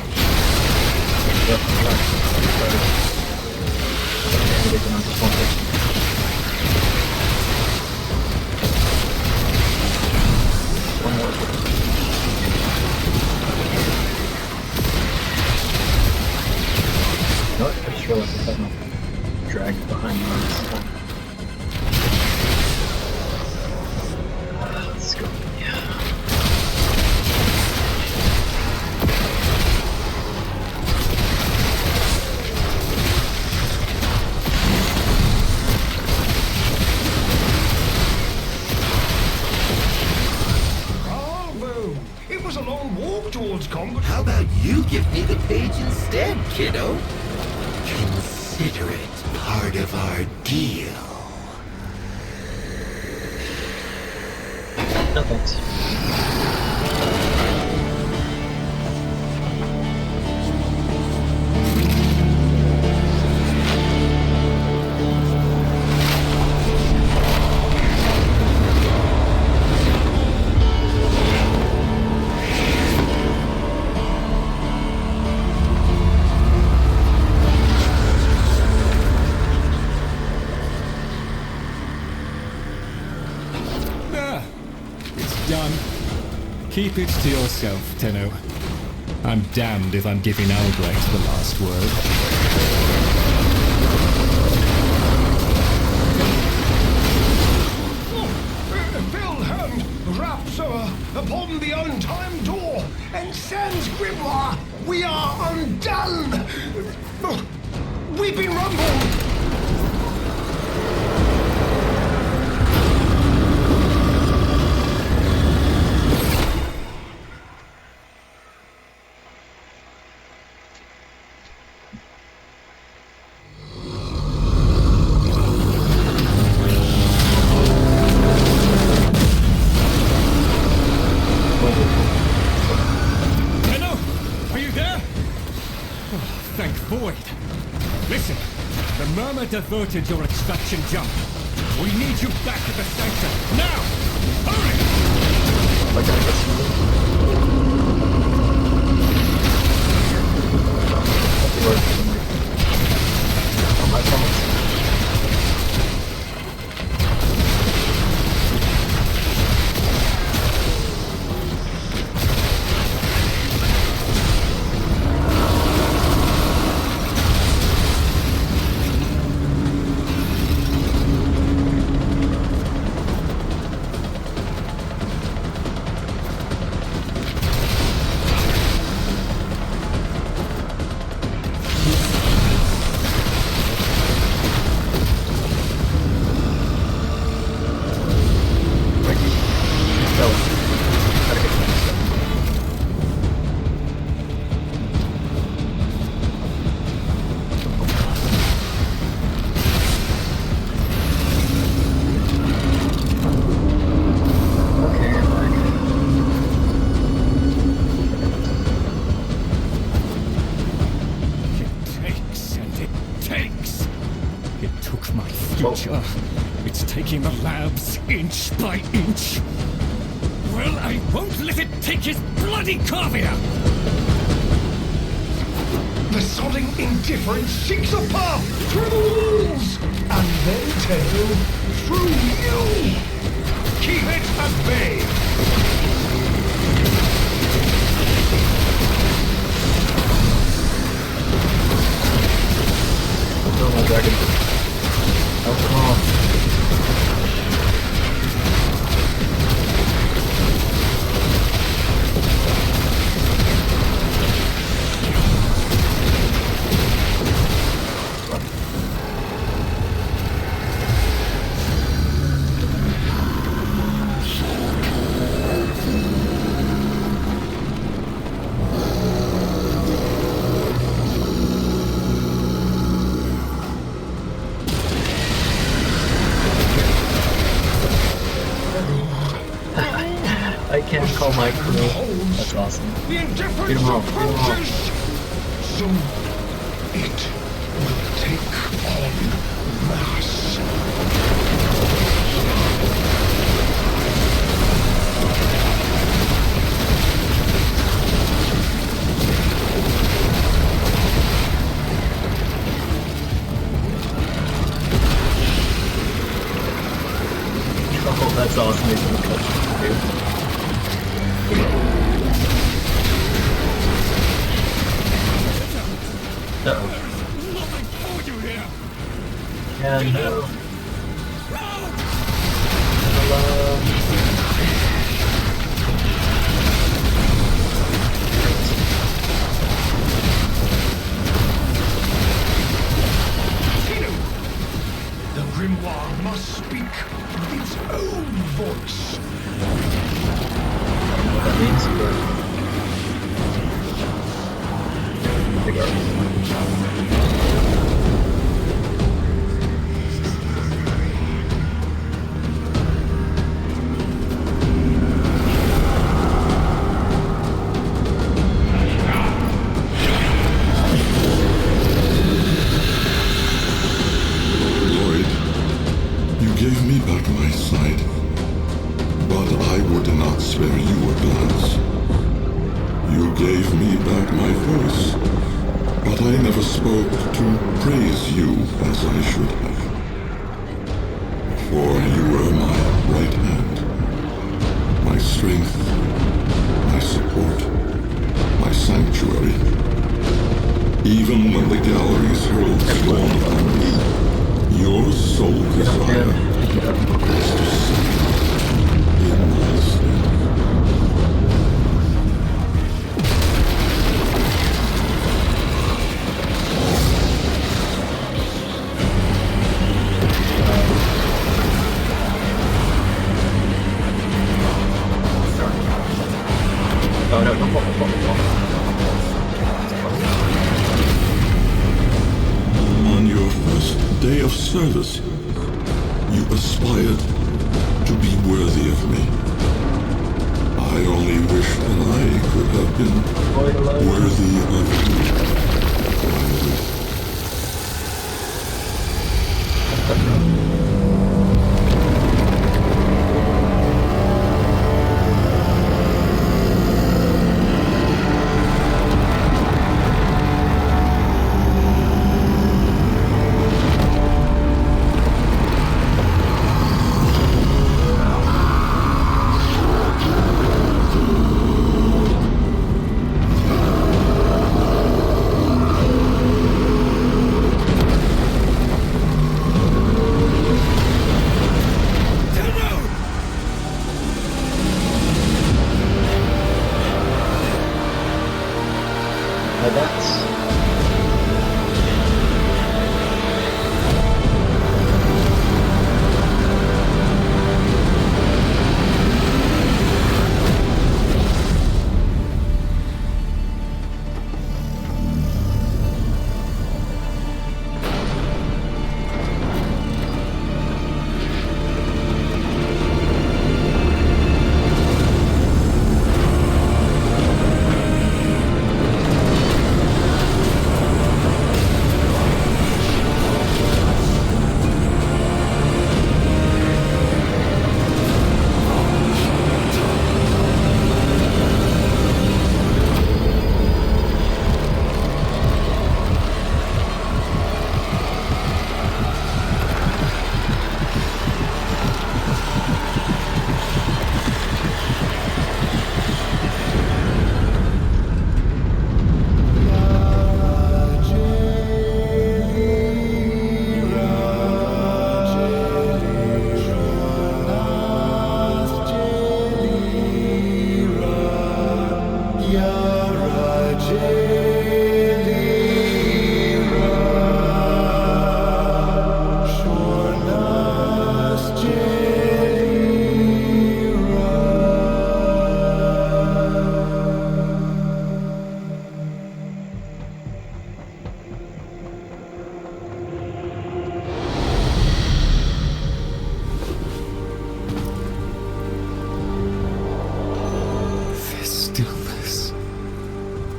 One more. No, I just realized I have no drag behind me on this one. Let's go. Bravo! It was a long walk towards combat. How about you give me the page instead, kiddo? Consider Consider it part of our deal. No thanks. There. It's done. Keep it to yourself, Tenno. I'm damned if I'm giving Albrecht the last word. Wilhelm raps upon the untimed door, and sans grimoire, we are undone! Weeping Rumble! Tenno, are you there? Oh, thank Void. Listen, the Murmur diverted your extraction jump. We need you back at the Sanctum. Now! Hurry! Future. It's taking the labs inch by inch. Well, I won't let it take his bloody Carvia! The sodding indifference seeks a path through the walls, and then Tenno, through you! Keep it at bay! Oh my dragon. Oh, come on. I can't call my crew. That's awesome. The indifference Beat 'em all, beat 'em all. approaches! Soon it will take on mass. Oh, that's awesome. He's gonna catch me, dude. Uh-oh. Yeah, no. The grimoire must speak with its own voice. I don't know what that means, but... Big art. did not spare you a glance. You gave me back my voice, but I never spoke to praise you as I should have. For you were my right hand, my strength, my support, my sanctuary. Even when the galleries hurled scorn upon me, your sole desire was to stand in my stead. Oh no, don't fall. On your first day of service, you aspired to be worthy of me. I only wish that I could have been worthy of you, Violet.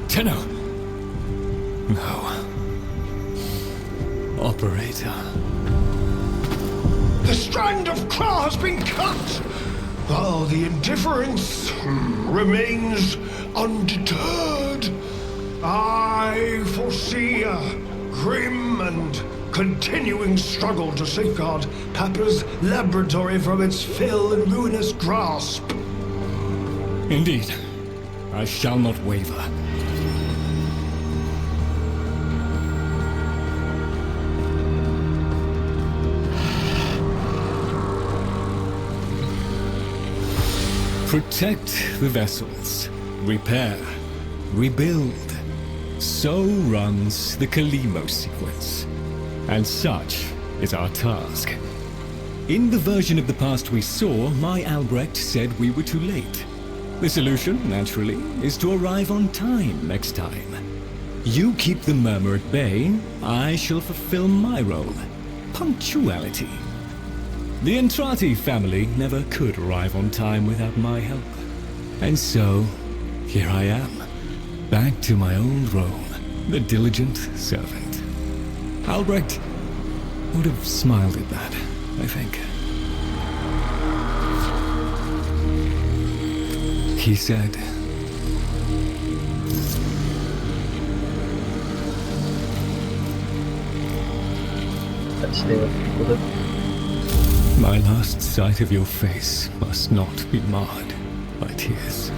Tenno! No. Operator. The strand of claw has been cut, while the indifference remains undeterred. I foresee a grim and continuing struggle to safeguard Papa's laboratory from its fell and ruinous grasp. Indeed. I shall not waver. Protect the vessels. Repair. Rebuild. So runs the Kalimo sequence. And such is our task. In the version of the past we saw, my Albrecht said we were too late. The solution, naturally, is to arrive on time next time. You keep the murmur at bay, I shall fulfill my role. Punctuality. The Entrati family never could arrive on time without my help. And so, here I am, back to my old role, the diligent servant. Albrecht would have smiled at that, I think. he said. Let's stay with people that My last sight of your face must not be marred by tears.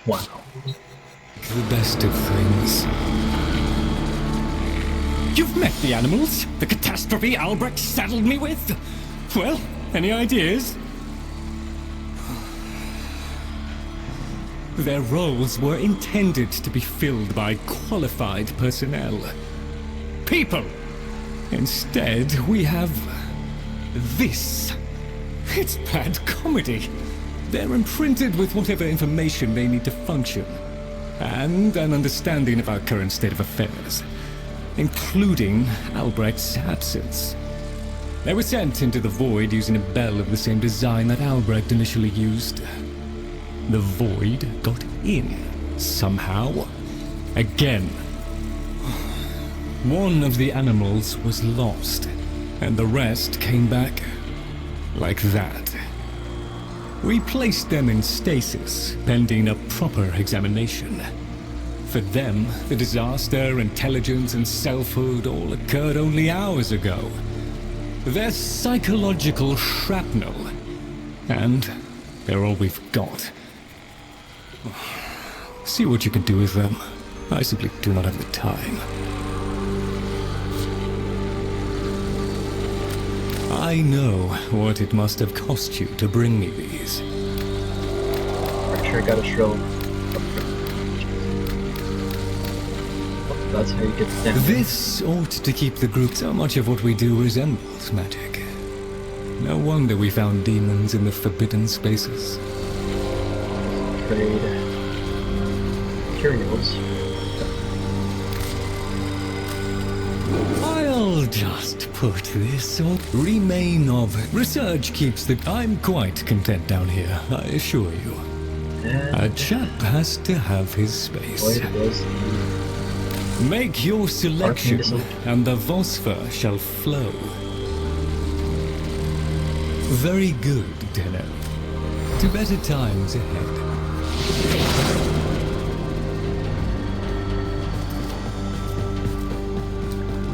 Wow. The best of things. You've met the animals? The catastrophe Albrecht saddled me with? Well, any ideas? Their roles were intended to be filled by qualified personnel. People! Instead, we have this. It's bad comedy. They're imprinted with whatever information they need to function, and an understanding of our current state of affairs, including Albrecht's absence. They were sent into the Void using a bell of the same design that Albrecht initially used. The Void got in, somehow. Again. One of the animals was lost, and the rest came back like that. We placed them in stasis, pending a proper examination. For them, the disaster, intelligence, and selfhood all occurred only hours ago. They're psychological shrapnel, and they're all we've got. See what you can do with them. I simply do not have the time. I know what it must have cost you to bring me these. Archer got a shrill. That's how you get down. This ought to keep the group. So much of what we do resembles magic. No wonder we found demons in the forbidden spaces. Trade curios. I'll just put this on. Remain of research keeps the... I'm quite content down here, I assure you. A chap has to have his space. Make your selection, and the Vosper shall flow. Very good, Tenno. To better times ahead.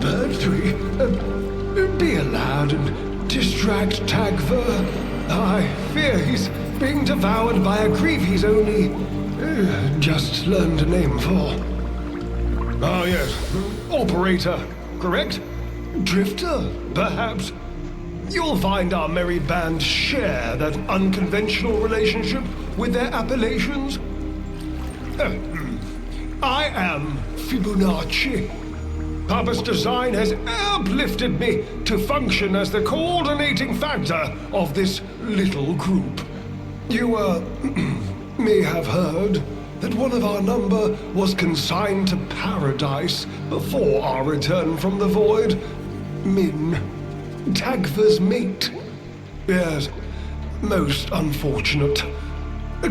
Birdtree, be a lad and distract Tagver. I fear he's being devoured by a grief he's only just learned a name for. Ah, yes. Operator, correct? Drifter, perhaps? You'll find our merry band share that unconventional relationship with their appellations. I am Fibonacci. Papa's design has uplifted me to function as the coordinating factor of this little group. You, may have heard that one of our number was consigned to paradise before our return from the Void. Min, Tagver's mate. Yes, most unfortunate.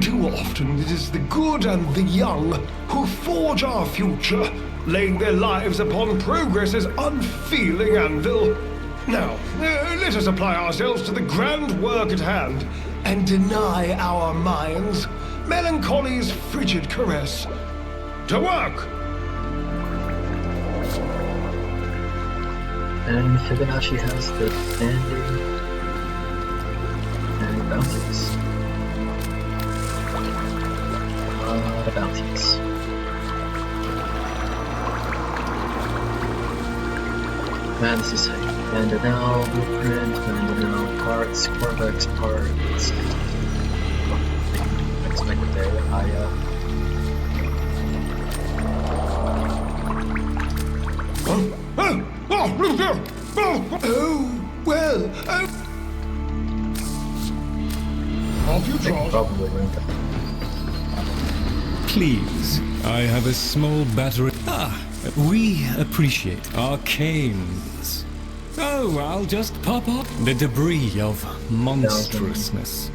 Too often it is the good and the young who forge our future, laying their lives upon progress's unfeeling anvil. Now, let us apply ourselves to the grand work at hand, and deny our minds melancholy's frigid caress. To work! And Fibonacci has the standing and bounties. bounties. Man, this is Mandanao, Blueprint, Mandanao, parts, Corvex parts. Expect it there, well, off you trot. Probably went. Please, I have a small battery. We appreciate arcanes. Oh, I'll just pop up the debris of monstrousness.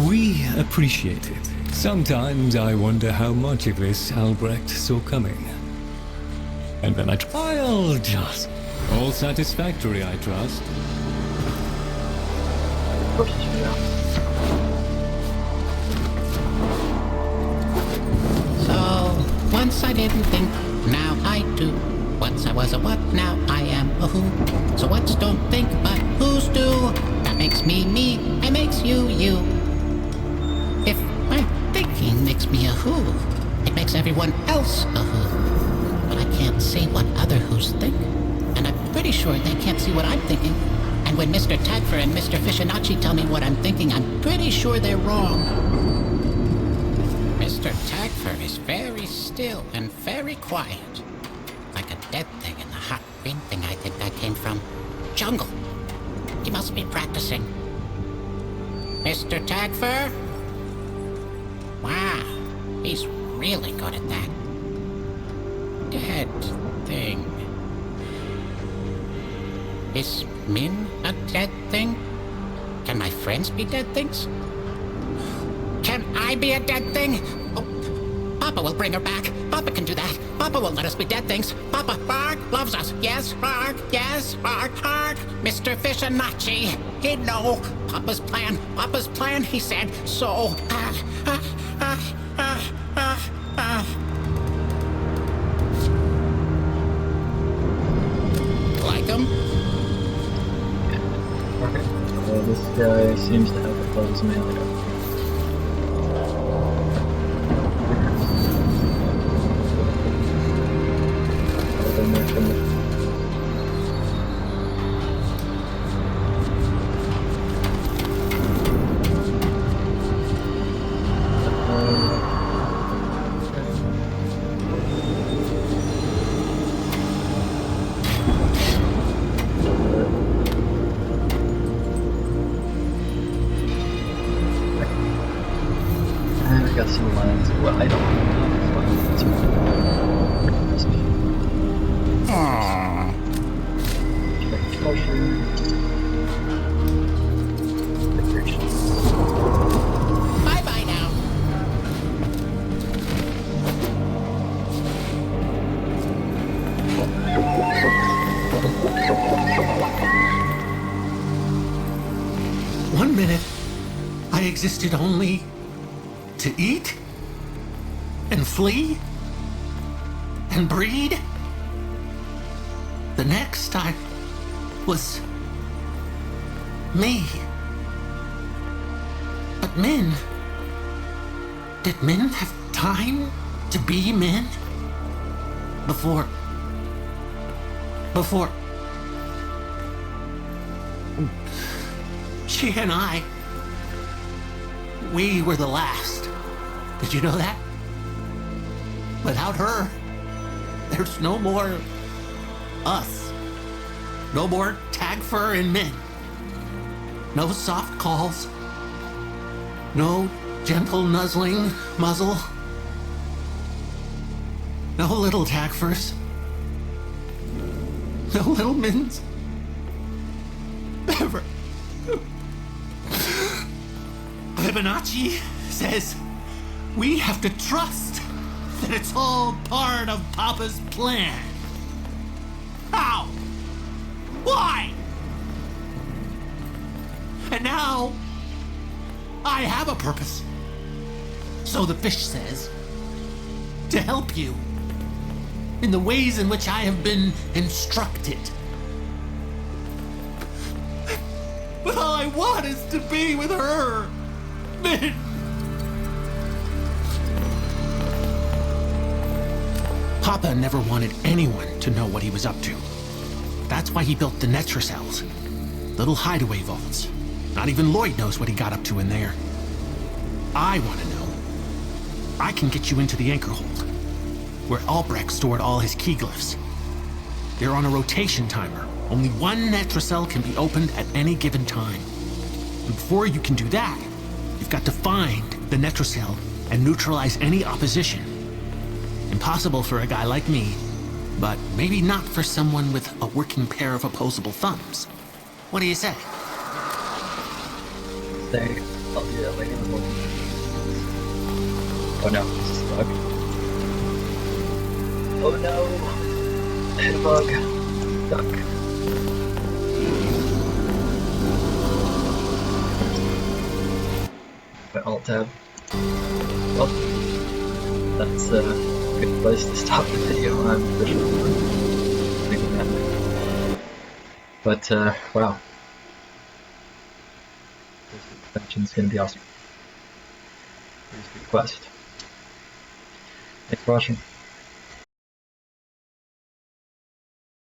We appreciate it. Sometimes I wonder how much of this Albrecht saw coming. And then I'll just... All satisfactory, I trust. So, once I didn't think, now I do. Once I was a what, now I am a who. So what's don't think, but who's do? That makes me me, and makes you you. If my thinking makes me a who, it makes everyone else a who. But I can't see what other who's think. And I'm pretty sure they can't see what I'm thinking. And when Mr. Tagfer and Mr. Fishinacci tell me what I'm thinking, I'm pretty sure they're wrong. Mr. Tagfer is very still and very quiet. Like a dead thing in the hot green thing I think that came from. Jungle. He must be practicing. Mr. Tagfer? Wow, he's really good at that. Dead thing. Is Min a dead thing? Can my friends be dead things? Can I be a dead thing? Oh, Papa will bring her back. Papa can do that. Papa won't let us be dead things. Papa, Bark, loves us. Yes, Bark, yes, Bark, Bark. Mr. Fishinacci, he'd know. Papa's plan, he said. So, Like him? Okay. Well, this guy seems to have a closed melee. I got some lines. Well, I don't know. Bye-bye now. One minute, I existed only to eat and flee and breed. The next, I was me. But Min, did Min have time to be Min? Before she and I, we were the last. Did you know that? Without her, there's no more us. No more Tagfer and Min. No soft calls. No gentle nuzzling muzzle. No little Tagfers. No little Mins. Ever. Fibonacci says we have to trust that it's all part of Papa's plan. How? Why? And now I have a purpose. So the fish says, to help you in the ways in which I have been instructed. But all I want is to be with her. Min. Papa never wanted anyone to know what he was up to. That's why he built the Netracells. Little hideaway vaults. Not even Lloyd knows what he got up to in there. I want to know. I can get you into the anchor hold, where Albrecht stored all his key glyphs. They're on a rotation timer. Only one Netracell can be opened at any given time. And before you can do that, you've got to find the Netracell and neutralize any opposition. Impossible for a guy like me, but maybe not for someone with a working pair of opposable thumbs. What do you say? Say, I'll do that later in the morning. Oh no, this is a bug. Oh no! I hit a bug. Duck. My alt tab. Well, that's a good place to stop the video. I'm pretty sure. But, wow. This extension's gonna be awesome. Here's the quest. Thanks for watching.